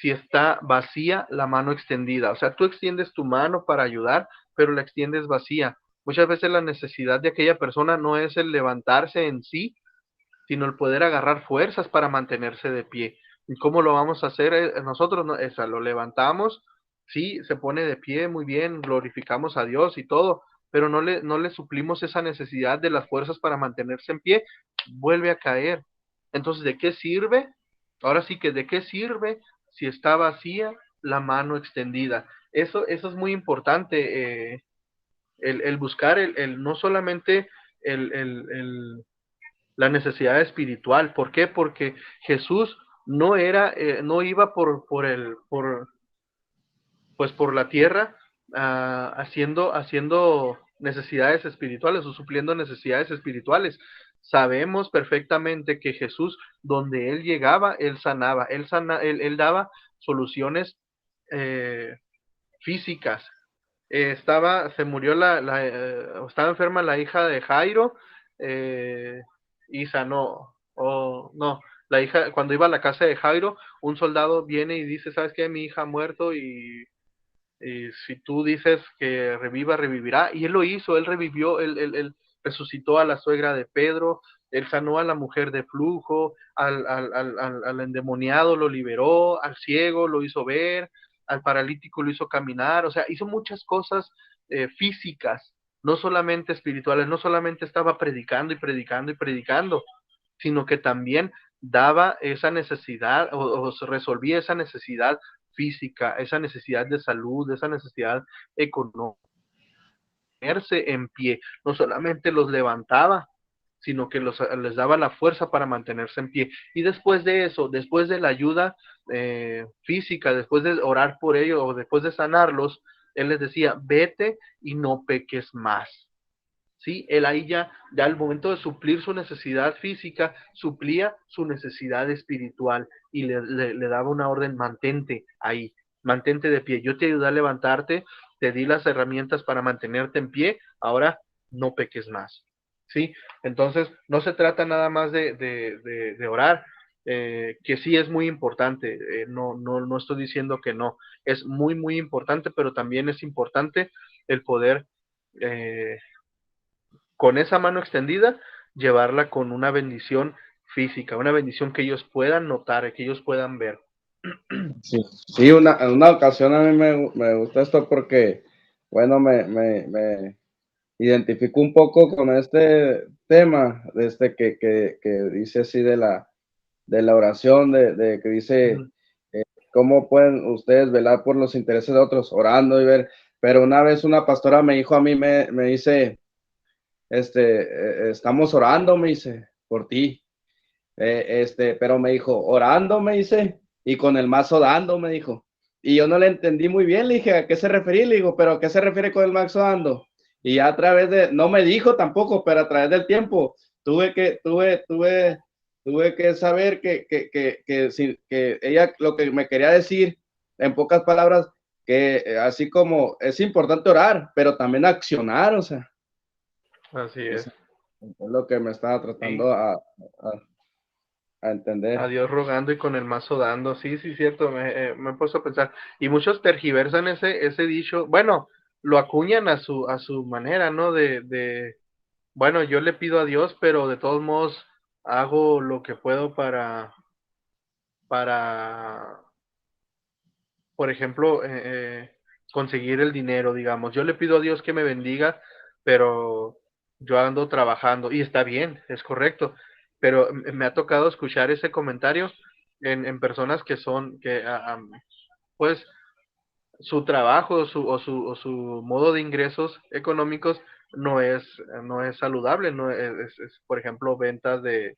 si está vacía la mano extendida? O sea, tú extiendes tu mano para ayudar, pero la extiendes vacía. Muchas veces la necesidad de aquella persona no es el levantarse en sí, sino el poder agarrar fuerzas para mantenerse de pie. ¿Y cómo lo vamos a hacer nosotros? No, esa, lo levantamos, sí, se pone de pie, muy bien, glorificamos a Dios y todo, pero no le suplimos esa necesidad de las fuerzas para mantenerse en pie, vuelve a caer. Entonces, ¿de qué sirve? Ahora sí que, ¿de qué sirve si está vacía la mano extendida? Eso es muy importante, el buscar no solamente el, el, el la necesidad espiritual. ¿Por qué? Porque Jesús no era, no iba pues por la tierra haciendo necesidades espirituales o supliendo necesidades espirituales. Sabemos perfectamente que Jesús, donde él llegaba, él sanaba, él daba soluciones eh, físicas. Se murió estaba enferma la hija de Jairo, eh, y sanó, o no, la hija, cuando iba a la casa de Jairo, un soldado viene y dice, ¿sabes qué? Mi hija ha muerto y si tú dices que reviva, revivirá. Y él lo hizo, él revivió, él resucitó a la suegra de Pedro, él sanó a la mujer de flujo, al endemoniado lo liberó, al ciego lo hizo ver, al paralítico lo hizo caminar, o sea, hizo muchas cosas físicas, no solamente espirituales, no solamente estaba predicando y predicando y predicando, sino que también daba esa necesidad o resolvía esa necesidad física, esa necesidad de salud, esa necesidad económica, ponerse en pie. No solamente los levantaba, sino que les daba la fuerza para mantenerse en pie. Y después de eso, después de la ayuda física, después de orar por ellos o después de sanarlos, él les decía, vete y no peques más. ¿Sí? Él ahí ya al momento de suplir su necesidad física, suplía su necesidad espiritual y le daba una orden, mantente ahí, mantente de pie. Yo te ayudé a levantarte, te di las herramientas para mantenerte en pie, ahora no peques más. ¿Sí? Entonces, no se trata nada más de orar, que sí es muy importante, no estoy diciendo que no, es muy, muy importante, pero también es importante el poder eh, con esa mano extendida, llevarla con una bendición física, una bendición que ellos puedan notar, que ellos puedan ver. Sí, sí, en una ocasión a mí me gusta esto porque, bueno, me identifico un poco con este tema, desde que dice así de la oración, de que dice, ¿cómo pueden ustedes velar por los intereses de otros? Orando y ver, pero una vez una pastora me dijo a mí, me dice, estamos orando, me dice, por ti. Pero me dijo, orando, me dice, y con el mazo dando, me dijo. Y yo no le entendí muy bien, le dije, ¿a qué se refería? Le digo, ¿pero a qué se refiere con el mazo dando? Y a través no me dijo tampoco, pero a través del tiempo, tuve que saber que ella lo que me quería decir, en pocas palabras, que así como es importante orar, pero también accionar, o sea, Así es, es. es lo que me estaba tratando Sí, a a entender. Dios rogando y con el mazo dando. Sí, sí, cierto, me he puesto a pensar. Y muchos tergiversan ese dicho, bueno, lo acuñan a su manera, ¿no? Bueno, yo le pido a Dios, pero de todos modos hago lo que puedo para por ejemplo, conseguir el dinero, digamos. Yo le pido a Dios que me bendiga, pero yo ando trabajando y está bien, es correcto, pero me ha tocado escuchar ese comentario en personas que son, pues, su trabajo o su modo de ingresos económicos no es saludable, no es, por ejemplo, ventas de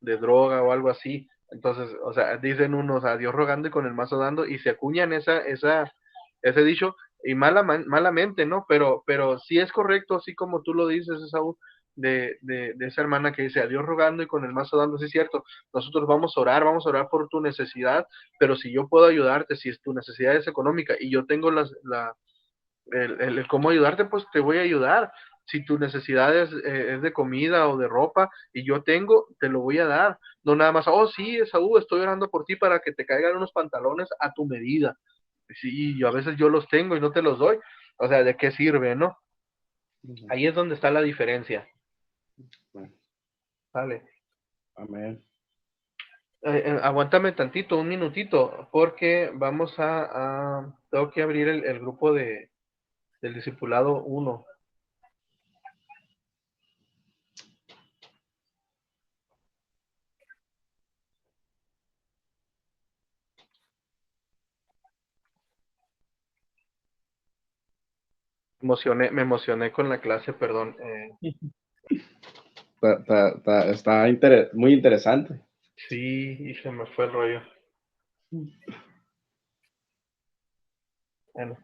droga o algo así. Entonces, o sea, dicen unos a Dios rogando y con el mazo dando y se acuñan ese dicho y malamente, ¿no? Pero sí es correcto, así como tú lo dices, Esaú, de esa hermana que dice a Dios rogando y con el mazo dando, sí es cierto, nosotros vamos a orar por tu necesidad, pero si yo puedo ayudarte, si es tu necesidad es económica y yo tengo el cómo ayudarte, pues te voy a ayudar. Si tu necesidad es de comida o de ropa y yo tengo, te lo voy a dar. No nada más, oh sí, Esaú, estoy orando por ti para que te caigan unos pantalones a tu medida. Sí, y a veces yo los tengo y no te los doy. O sea, ¿de qué sirve, no? Ahí es donde está la diferencia. Bueno, Vale. amén. Aguántame tantito, un minutito, porque vamos tengo que abrir el grupo del discipulado 1. Me emocioné con la clase, perdón. Está muy interesante. Sí, y se me fue el rollo. Bueno,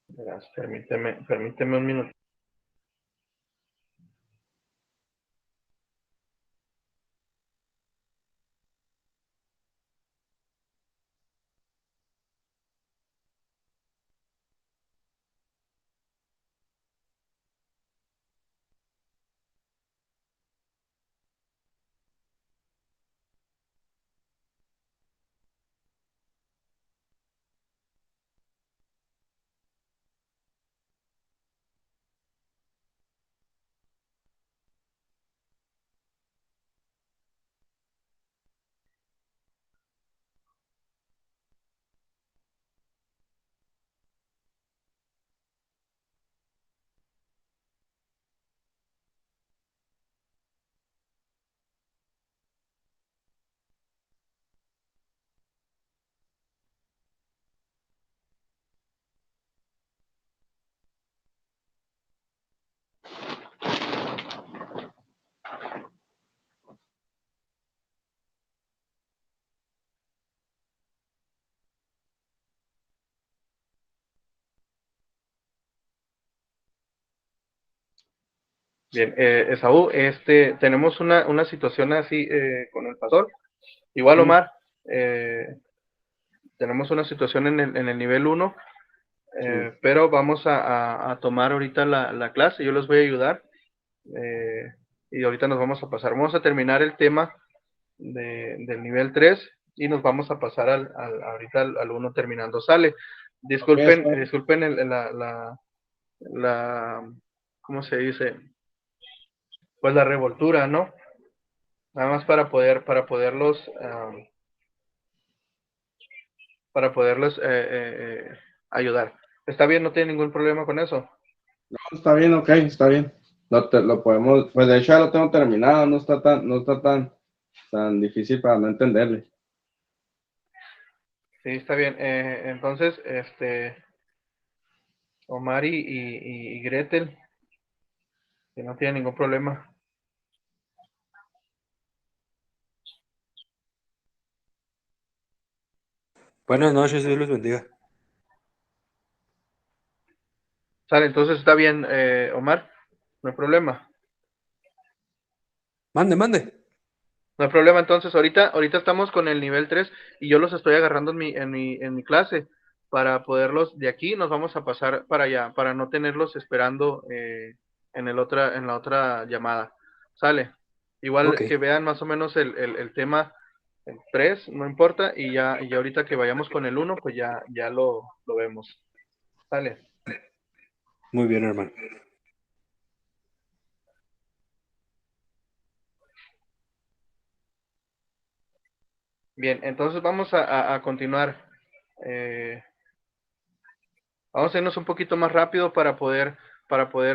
verás, permíteme un minuto. Bien, Esaú, tenemos una situación así con el pastor. Igual, Omar, tenemos una situación en el nivel 1, pero vamos a tomar ahorita la clase. Yo les voy a ayudar y ahorita nos vamos a pasar. Vamos a terminar el tema del nivel 3 y nos vamos a pasar ahorita al 1 terminando. Sale. Disculpen, Okay, disculpen ¿cómo se dice? Pues la revoltura, ¿no? Nada más para poderlos ayudar. ¿Está bien? ¿No tiene ningún problema con eso? no, está bien, ok, está bien. Lo podemos, pues de hecho ya lo tengo terminado, no está tan difícil para no entenderle. Sí, está bien. Entonces, Omar y Gretel, que no tienen ningún problema. Buenas noches, Dios los bendiga. Sale, entonces está bien, Omar, no hay problema. Mande, mande. No hay problema, entonces ahorita estamos con el nivel 3 y yo los estoy agarrando en mi clase para poderlos, de aquí nos vamos a pasar para allá, para no tenerlos esperando en la otra llamada. Sale. Ok, Igual que vean más o menos el tema el 3, no importa, y ahorita que vayamos con el 1, pues ya lo vemos. Sale. muy bien, hermano. Bien, entonces vamos a continuar. Eh, Vamos a irnos un poquito más rápido para poder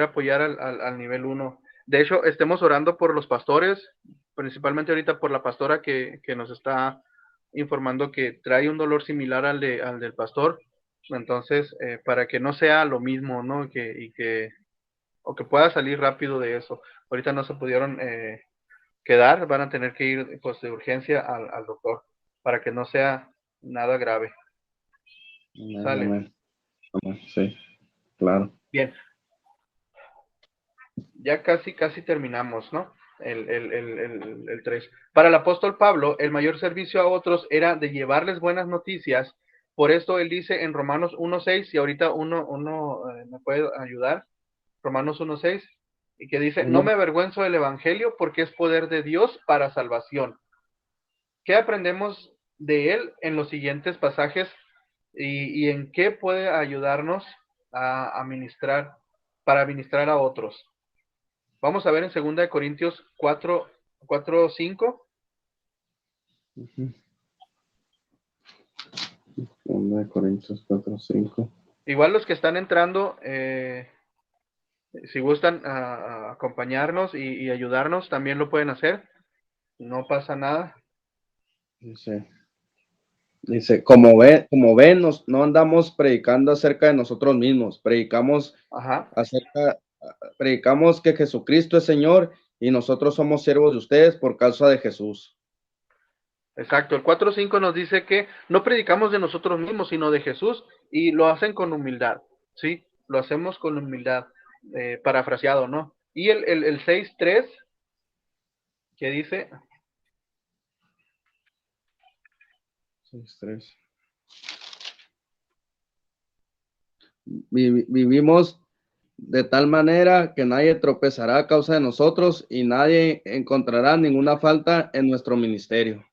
apoyar al nivel 1. De hecho, estemos orando por los pastores, principalmente ahorita por la pastora que nos está informando que trae un dolor similar al del pastor. Entonces, para que no sea lo mismo, ¿no? O que pueda salir rápido de eso. Ahorita no se pudieron quedar, van a tener que ir pues, de urgencia al doctor para que no sea nada grave. Amén, Sale. amén, amén, sí, claro. Bien, ya casi terminamos, ¿no? El 3. Para el apóstol Pablo, el mayor servicio a otros era de llevarles buenas noticias Por esto él dice en Romanos 1:6, y ahorita uno me puede ayudar, Romanos 1:6, y que dice, no Uno, me avergüenzo del evangelio porque es poder de Dios para salvación. ¿Qué aprendemos de él en los siguientes pasajes y en qué puede ayudarnos a ministrar, para ministrar a otros? Vamos a ver en 2 Corintios 4:5. 1 Corintios 4:5. Igual los que están entrando, si gustan acompañarnos y ayudarnos, también lo pueden hacer. No pasa nada. Dice, como ven, no andamos predicando acerca de nosotros mismos, Ajá. predicamos que Jesucristo es Señor y nosotros somos siervos de ustedes por causa de Jesús. Exacto. El 4:5 nos dice que no predicamos de nosotros mismos, sino de Jesús, y lo hacen con humildad, ¿sí? Lo hacemos con humildad, parafraseado, ¿no? Y el 6:3, que dice, 6:3. Vivimos de tal manera que nadie tropezará a causa de nosotros y nadie encontrará ninguna falta en nuestro ministerio.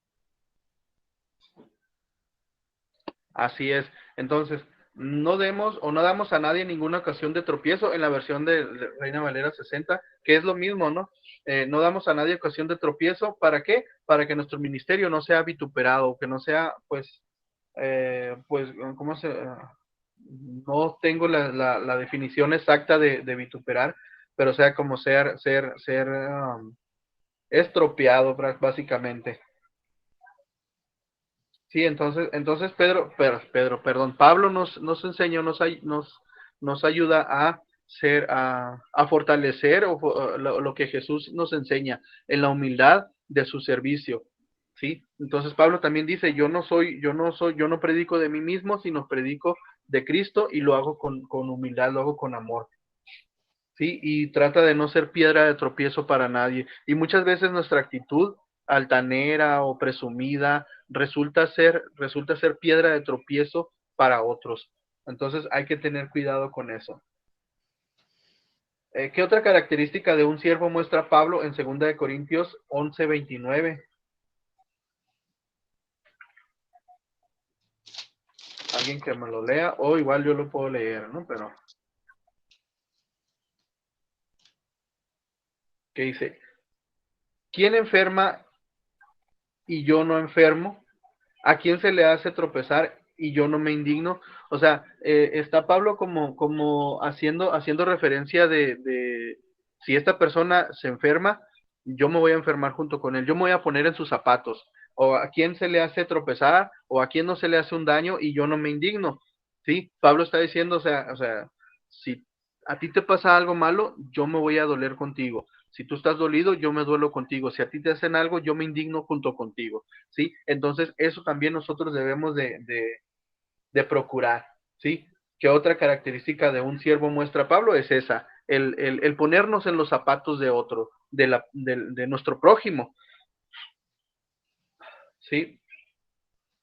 así es. Entonces, no damos a nadie ninguna ocasión de tropiezo en la versión de Reina Valera 60, que es lo mismo, ¿no? No damos a nadie ocasión de tropiezo. ¿Para qué? Para que nuestro ministerio no sea vituperado, que no sea, ¿cómo se...? No tengo la definición exacta de vituperar, pero sea como ser estropeado, básicamente. Sí, entonces Pablo nos enseñó, nos ayuda a fortalecer lo que Jesús nos enseña en la humildad de su servicio. ¿Sí? Entonces Pablo también dice, yo no predico de mí mismo, sino predico de Cristo y lo hago con humildad, lo hago con amor. ¿Sí? Y trata de no ser piedra de tropiezo para nadie. Y muchas veces nuestra actitud altanera o presumida resulta ser piedra de tropiezo para otros. Entonces hay que tener cuidado con eso. ¿Qué otra característica de un siervo muestra Pablo en 2 Corintios 11:29? Alguien que me lo lea, o igual yo lo puedo leer, ¿no? Pero, ¿qué dice? ¿Quién enferma y yo no enfermo? ¿A quién se le hace tropezar y yo no me indigno? O sea, está Pablo como haciendo referencia de si esta persona se enferma, yo me voy a enfermar junto con él, yo me voy a poner en sus zapatos. O a quién se le hace tropezar, o a quién no se le hace un daño y yo no me indigno. ¿Sí? Pablo está diciendo, o sea, si a ti te pasa algo malo, yo me voy a doler contigo. Si tú estás dolido, yo me duelo contigo. Si a ti te hacen algo, yo me indigno junto contigo. ¿Sí? Entonces, eso también nosotros debemos de procurar, ¿sí? Que otra característica de un siervo muestra Pablo es esa, el ponernos en los zapatos de otro, de nuestro prójimo, ¿sí?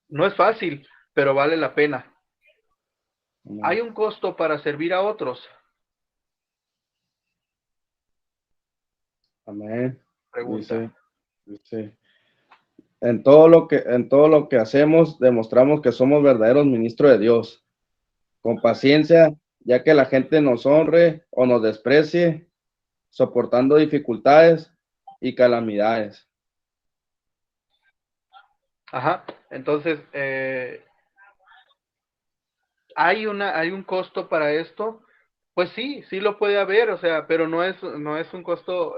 No es fácil, pero vale la pena. ¿Hay un costo para servir a otros? Amén. Pregunta. Dice, en todo lo que hacemos, demostramos que somos verdaderos ministros de Dios, con paciencia, ya que la gente nos honre o nos desprecie, soportando dificultades y calamidades. Ajá, entonces, ¿hay un costo para esto? Pues sí, sí lo puede haber, o sea, pero no es un costo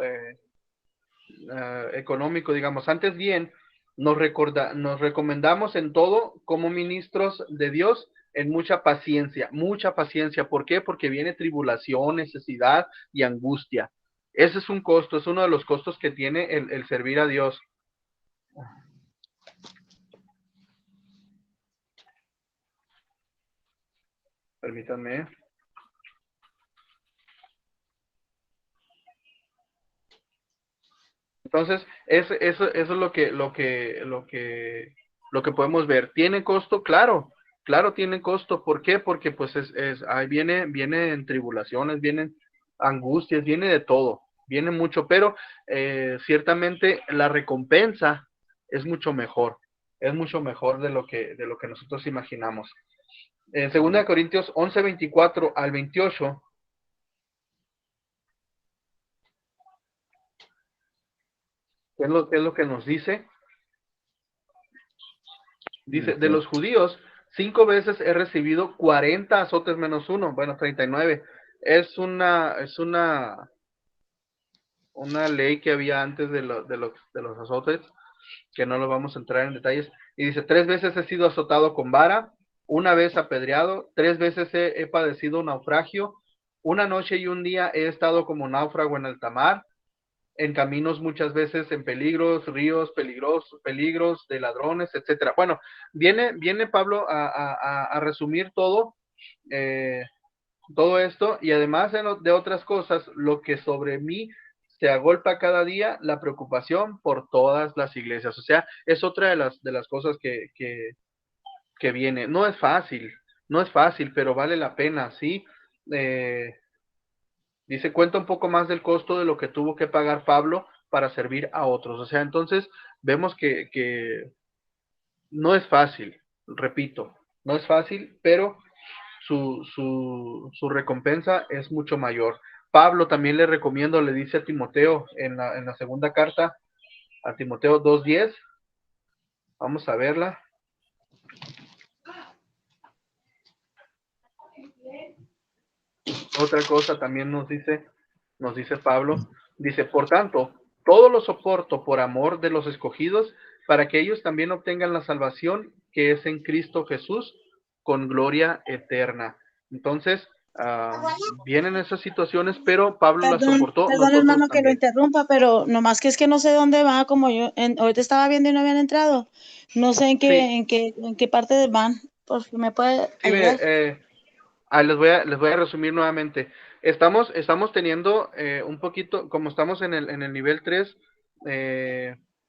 económico, digamos. Antes bien, nos recomendamos en todo como ministros de Dios en mucha paciencia, mucha paciencia. ¿Por qué? Porque viene tribulación, necesidad y angustia. Ese es un costo, es uno de los costos que tiene el servir a Dios. Permítanme. Entonces, eso es lo que podemos ver. ¿Tiene costo? Claro. Claro, tiene costo. ¿Por qué? Porque pues ahí vienen tribulaciones, vienen angustias, viene de todo, viene mucho, pero ciertamente la recompensa es mucho mejor de lo que nosotros imaginamos. En 2 Corintios 11, 24 al 28, ¿qué es lo que nos dice? Dice, de los judíos, 5 veces he recibido 40 azotes menos uno, bueno, 39. Es una ley que había antes de los azotes, que no lo vamos a entrar en detalles. Y dice, 3 veces he sido azotado con vara, 1 vez apedreado, 3 veces he padecido naufragio, 1 noche y 1 día he estado como náufrago en alta mar, en caminos muchas veces en peligros, ríos peligrosos, peligros de ladrones, etcétera. Bueno, viene Pablo a resumir eh, todo esto, y además de otras cosas, lo que sobre mí se agolpa cada día, la preocupación por todas las iglesias. O sea, es otra de las cosas que viene. No es fácil, pero vale la pena, ¿sí? Dice, cuenta un poco más del costo de lo que tuvo que pagar Pablo para servir a otros. O sea, entonces vemos que no es fácil, repito, no es fácil, pero su recompensa es mucho mayor. Pablo también le recomiendo, le dice a Timoteo en la segunda carta, a Timoteo 2:10, vamos a verla. Otra cosa también nos dice Pablo, dice, por tanto, todo lo soporto por amor de los escogidos, para que ellos también obtengan la salvación que es en Cristo Jesús, con gloria eterna. Entonces, vienen esas situaciones, pero Pablo las soportó, Perdón, nosotros hermano, que lo también. interrumpa, pero nomás que es que no sé dónde va, como yo ahorita estaba viendo y no habían entrado. No sé Sí, en qué parte van, por si me puede sí, mire, ayudar. les voy a resumir nuevamente. Estamos teniendo un poquito, como estamos en el nivel 3,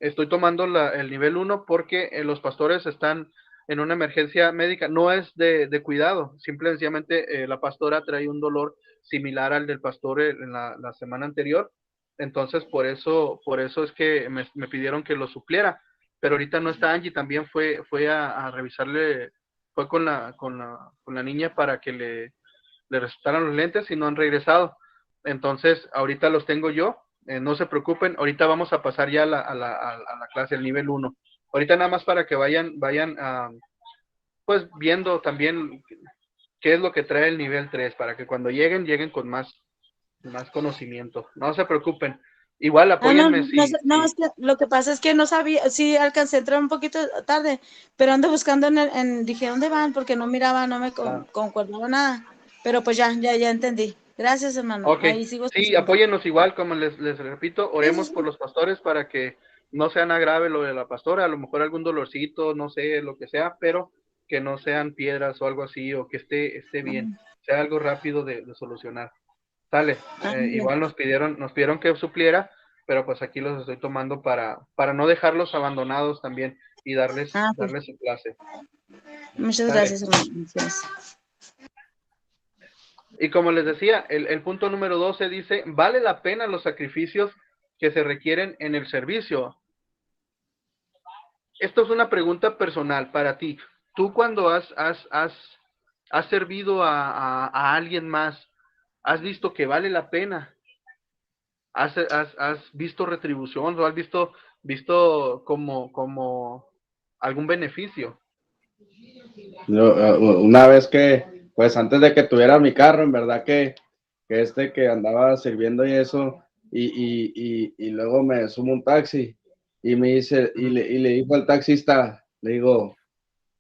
estoy tomando el nivel 1 porque los pastores están en una emergencia médica. No es de cuidado, simple y sencillamente la pastora trae un dolor similar al del pastor en la semana anterior. Entonces, por eso es que me pidieron que lo supliera. Pero ahorita no está Angie, también fue a revisarle, fue con la niña para que le resultaran los lentes y no han regresado. Entonces, ahorita los tengo yo, no se preocupen, ahorita vamos a pasar ya a la clase, el nivel 1. Ahorita nada más para que vayan pues viendo también qué es lo que trae el nivel 3, para que cuando lleguen con más conocimiento. No se preocupen. Igual apóyenme No, es que lo que pasa es que no sabía, sí alcancé a entrar un poquito tarde, pero ando buscando dije, ¿dónde van? Porque no miraba, no me concordaba nada. Pero pues ya entendí. Gracias, hermano. Ok, Ahí sigo sí, escuchando. apóyennos igual, como les repito, Sí, oremos sí. por los pastores para que no sea nada grave lo de la pastora, a lo mejor algún dolorcito, no sé, lo que sea, pero que no sean piedras o algo así, o que esté bien, sea algo rápido de solucionar. Sale, igual nos pidieron que supliera, pero pues aquí los estoy tomando para no dejarlos abandonados también y darles Pues, su clase. muchas Sale. gracias, hermano. Gracias. Y como les decía, el punto número 12 dice, ¿vale la pena los sacrificios que se requieren en el servicio? Esto es una pregunta personal para ti. Tú cuando has servido a alguien más, ¿has visto que vale la pena? ¿Has visto retribución o has visto como algún beneficio? Una vez que, pues antes de que tuviera mi carro, en verdad que andaba sirviendo y eso, y luego me sumo un taxi y me dice, y le dijo al taxista, le digo,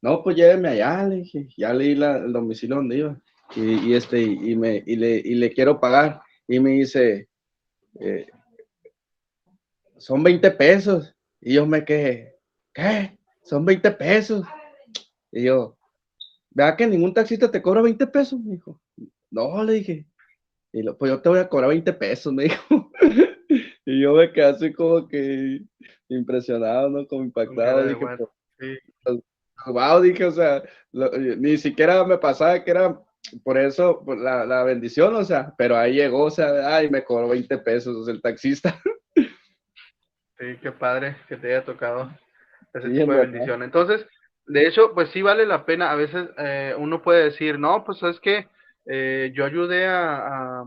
no, pues lléveme allá, le dije, ya leí el domicilio donde iba, y le quiero pagar, y me dice, eh, son 20 pesos, y yo me quedé, ¿qué? Son 20 pesos, y yo, vea que ningún taxista te cobra 20 pesos, me dijo. No, le dije. Pues yo te voy a cobrar 20 pesos, me dijo. Y yo me quedé así como que impresionado, ¿no? Como Con cara impactado. de Dije, bueno, sí. Wow, dije, o sea, ni siquiera me pasaba que era por eso por la bendición, o sea, pero ahí llegó, o sea, ay, me cobró 20 pesos, o sea, el taxista. Sí, qué padre que te haya tocado ese Sí, en tipo de verdad. bendición. Entonces, de hecho, pues sí vale la pena. A veces uno puede decir, no, pues es que yo ayudé a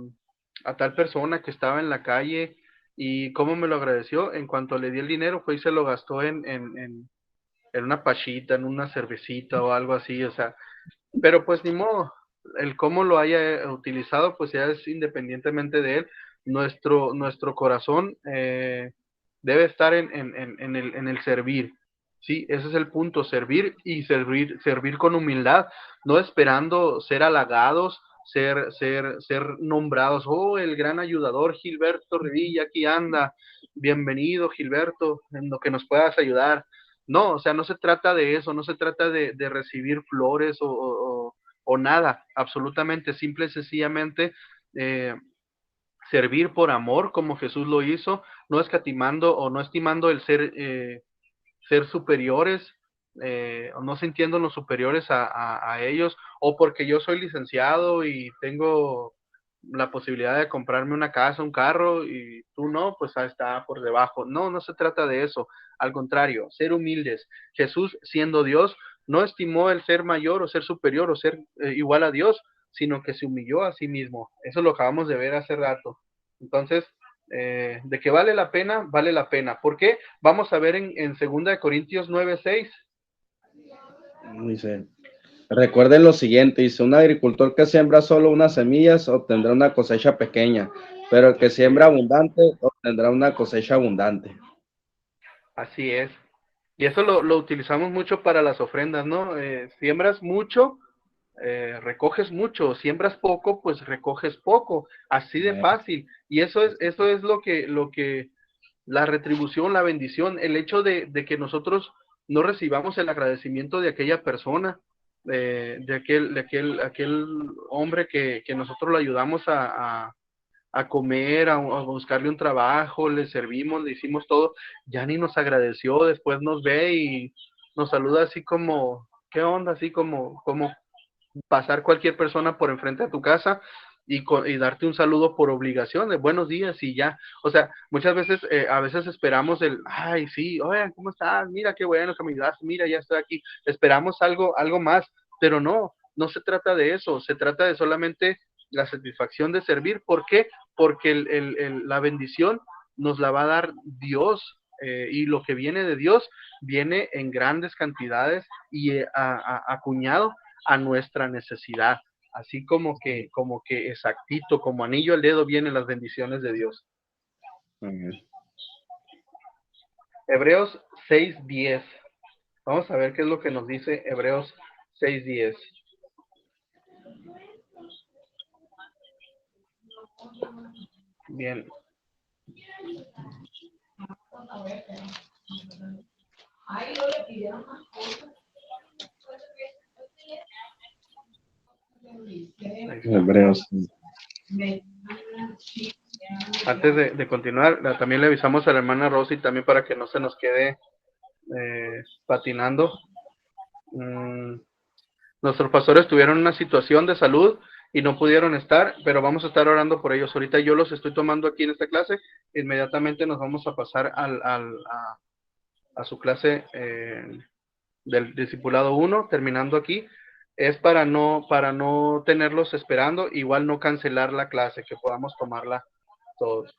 tal persona que estaba en la calle y cómo me lo agradeció. En cuanto le di el dinero, fue y se lo gastó en una pachita, en una cervecita o algo así, o sea, pero pues ni modo, el cómo lo haya utilizado, pues ya es independientemente de él. Nuestro corazón debe estar en el servir. Sí, ese es el punto, servir y servir con humildad, no esperando ser halagados, ser nombrados. Oh, el gran ayudador Gilberto Revilla, aquí anda. Bienvenido, Gilberto, en lo que nos puedas ayudar. No, o sea, no se trata de eso, no se trata de recibir flores o nada, absolutamente, simple y sencillamente eh, servir por amor, como Jesús lo hizo, no escatimando o no estimando el ser superiores, o no sintiéndonos superiores a ellos, o porque yo soy licenciado y tengo la posibilidad de comprarme una casa, un carro, y tú no, pues está por debajo. No, no se trata de eso. Al contrario, ser humildes. Jesús, siendo Dios, no estimó el ser mayor o ser superior o ser igual a Dios, sino que se humilló a sí mismo. Eso lo acabamos de ver hace rato. Entonces, de que vale la pena, vale la pena. ¿Por qué? Vamos a ver en 2 Corintios 9:6. Dice, recuerden lo siguiente, dice, un agricultor que siembra solo unas semillas obtendrá una cosecha pequeña, pero el que Así siembra es, abundante obtendrá una cosecha abundante. así es. Y eso lo utilizamos mucho para las ofrendas, ¿no? Siembras mucho, recoges mucho. Siembras poco, pues recoges poco. Así de fácil. Y eso es lo que la retribución, la bendición, el hecho de que nosotros no recibamos el agradecimiento de aquella persona, aquel hombre que nosotros le ayudamos a comer, a buscarle un trabajo, le servimos, le hicimos todo, ya ni nos agradeció, después nos ve y nos saluda así como, ¿qué onda? Así como pasar cualquier persona por enfrente de tu casa y darte un saludo por obligación de buenos días y ya. O sea, muchas veces, a veces esperamos ay, sí, oye, ¿cómo estás? Mira, qué bueno que me ayudaste, mira, ya estoy aquí. Esperamos algo más, pero no se trata de eso, se trata de solamente la satisfacción de servir. ¿Por qué? Porque la bendición nos la va a dar Dios, y lo que viene de Dios viene en grandes cantidades y acuñado a nuestra necesidad, así como que exactito, como anillo al dedo vienen las bendiciones de Dios. Hebreos 6:10. Vamos a ver qué es lo que nos dice Hebreos 6:10. Bien. Hebreos. Antes de continuar, también le avisamos a la hermana Rosy también para que no se nos quede patinando. Nuestros pastores tuvieron una situación de salud y no pudieron estar, pero vamos a estar orando por ellos. Ahorita yo los estoy tomando aquí en esta clase, inmediatamente nos vamos a pasar a su clase del discipulado 1, terminando aquí. Es para no tenerlos esperando, igual no cancelar la clase, que podamos tomarla todos.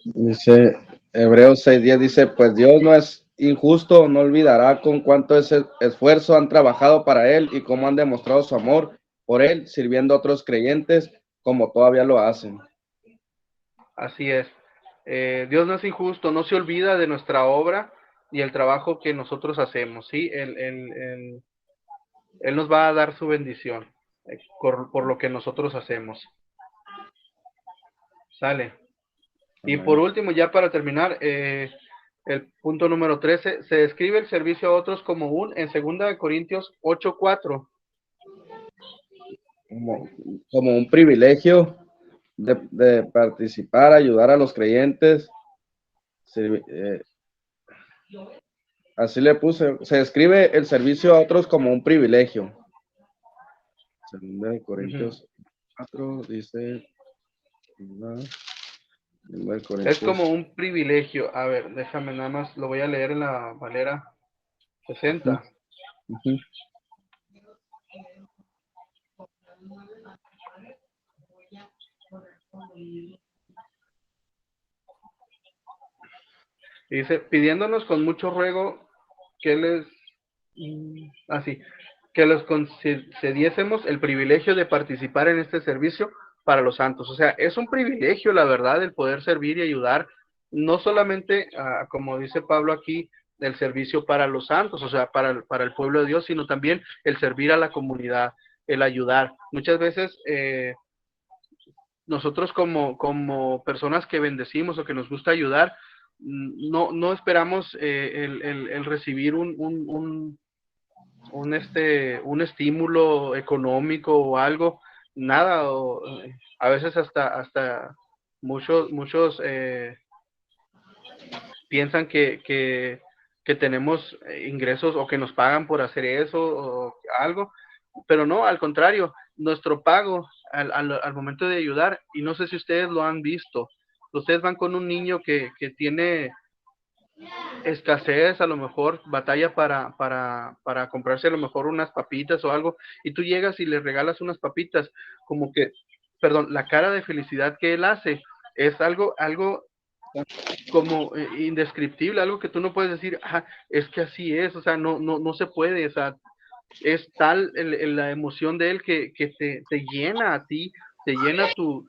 Dice Hebreos 6:10, dice, pues Dios no es injusto, no olvidará con cuánto esfuerzo han trabajado para Él y cómo han demostrado su amor por Él, sirviendo a otros creyentes como todavía lo hacen. Así es. Dios no es injusto, no se olvida de nuestra obra y el trabajo que nosotros hacemos, ¿sí? Él nos va a dar su bendición por lo que nosotros hacemos. Sale. Y por último, ya para terminar, el punto número 13, se describe el servicio a otros como en 2 Corintios 8:4. Como un privilegio de participar, ayudar a los creyentes, Así le puse. Se describe el servicio a otros como un privilegio. Segunda de Corintios 4 dice. Es como un privilegio. A ver, déjame nada más, lo voy a leer en la Valera 60. Ujú. Y dice, pidiéndonos con mucho ruego que les, así, que les concediésemos el privilegio de participar en este servicio para los santos. O sea, es un privilegio, la verdad, el poder servir y ayudar, no solamente, como dice Pablo aquí, el servicio para los santos, o sea, para el pueblo de Dios, sino también el servir a la comunidad, el ayudar. Muchas veces nosotros como personas que bendecimos o que nos gusta ayudar, no esperamos el recibir un estímulo económico o algo, nada, o a veces hasta muchos piensan que tenemos ingresos o que nos pagan por hacer eso o algo, pero no, al contrario, nuestro pago al momento de ayudar, y no sé si ustedes lo han visto, ustedes van con un niño que tiene escasez, a lo mejor batalla para comprarse a lo mejor unas papitas o algo, y tú llegas y le regalas unas papitas, como que, perdón, la cara de felicidad que él hace es algo como indescriptible, algo que tú no puedes decir, es que así es, o sea, no se puede, o sea, es tal la emoción de él que te llena a ti, te llena tu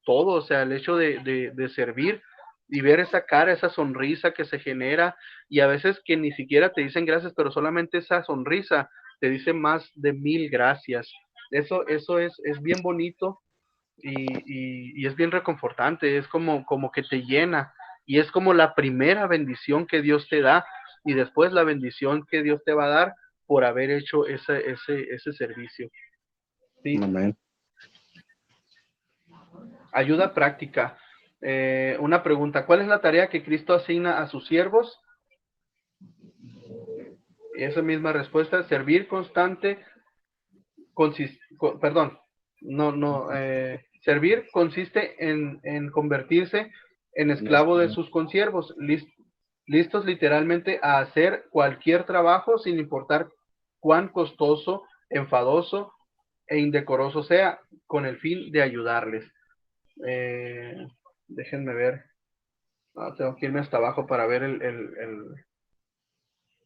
todo, o sea, el hecho de servir y ver esa cara, esa sonrisa que se genera, y a veces que ni siquiera te dicen gracias, pero solamente esa sonrisa te dice más de 1000 gracias. Eso es bien bonito y es bien reconfortante, es como que te llena, y es como la primera bendición que Dios te da, y después la bendición que Dios te va a dar por haber hecho ese servicio. ¿Sí? Amén. Ayuda práctica. Una pregunta, ¿cuál es la tarea que Cristo asigna a sus siervos? Esa misma respuesta, servir constante, servir consiste en convertirse en esclavo de sus consiervos, listos literalmente a hacer cualquier trabajo sin importar cuán costoso, enfadoso e indecoroso sea, con el fin de ayudarles. Déjenme ver. Tengo que irme hasta abajo para ver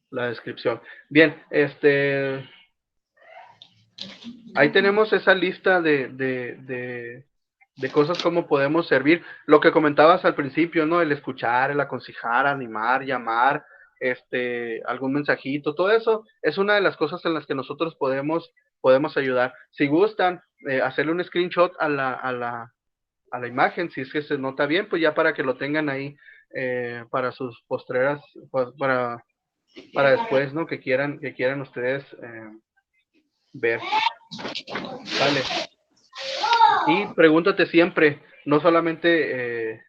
la descripción. Bien, ahí tenemos esa lista de cosas como podemos servir. Lo que comentabas al principio, ¿no? El escuchar, el aconsejar, animar, llamar, algún mensajito, todo eso es una de las cosas en las que nosotros podemos ayudar. Si gustan, hacerle un screenshot a la imagen, si es que se nota bien, pues ya para que lo tengan ahí para sus postreras, pues, para después, ¿no? Que quieran ustedes ver. Vale. Y pregúntate siempre, no solamente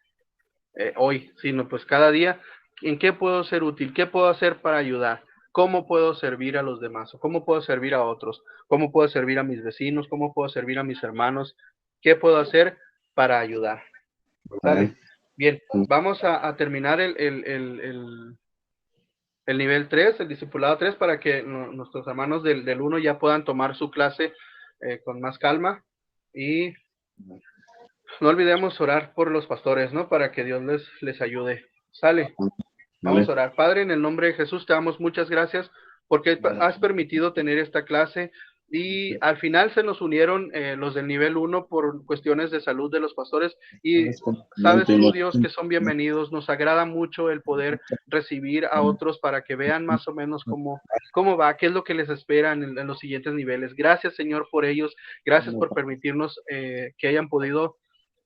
hoy, sino pues cada día, ¿en qué puedo ser útil? ¿Qué puedo hacer para ayudar? ¿Cómo puedo servir a los demás? ¿O cómo puedo servir a otros? ¿Cómo puedo servir a mis vecinos? ¿Cómo puedo servir a mis hermanos? ¿Qué puedo hacer para ayudar? ¿Sale? Bien, vamos a terminar el nivel 3, el discipulado 3, para que nuestros hermanos del 1 ya puedan tomar su clase con más calma. Y no olvidemos orar por los pastores, ¿no? Para que Dios les ayude. Sale. Vamos a orar. Padre, en el nombre de Jesús, te damos muchas gracias porque has permitido tener esta clase, y al final se nos unieron los del nivel 1 por cuestiones de salud de los pastores, y sabes tú, Dios, que son bienvenidos. Nos agrada mucho el poder recibir a otros para que vean más o menos cómo va, qué es lo que les espera en los siguientes niveles. Gracias, Señor, por ellos. Gracias por permitirnos que hayan podido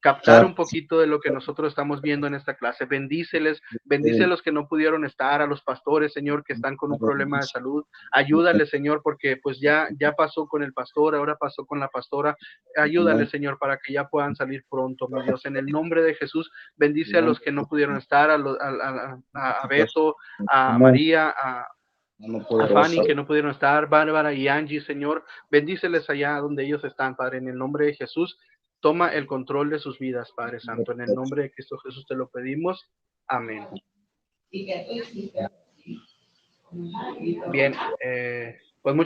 captar un poquito de lo que nosotros estamos viendo en esta clase. Bendíceles, bendice a los que no pudieron estar, a los pastores, Señor, que están con un problema de salud. Ayúdales, Señor, porque pues ya pasó con el pastor, ahora pasó con la pastora. Ayúdales, Señor, para que ya puedan salir pronto, mi Dios. En el nombre de Jesús, bendice a los que no pudieron estar, a Beto, a María, a Fanny, que no pudieron estar, Bárbara y Angie, Señor, bendíceles allá donde ellos están, Padre, en el nombre de Jesús. Toma el control de sus vidas, Padre Santo. En el nombre de Cristo Jesús te lo pedimos. Amén. Bien, pues muchas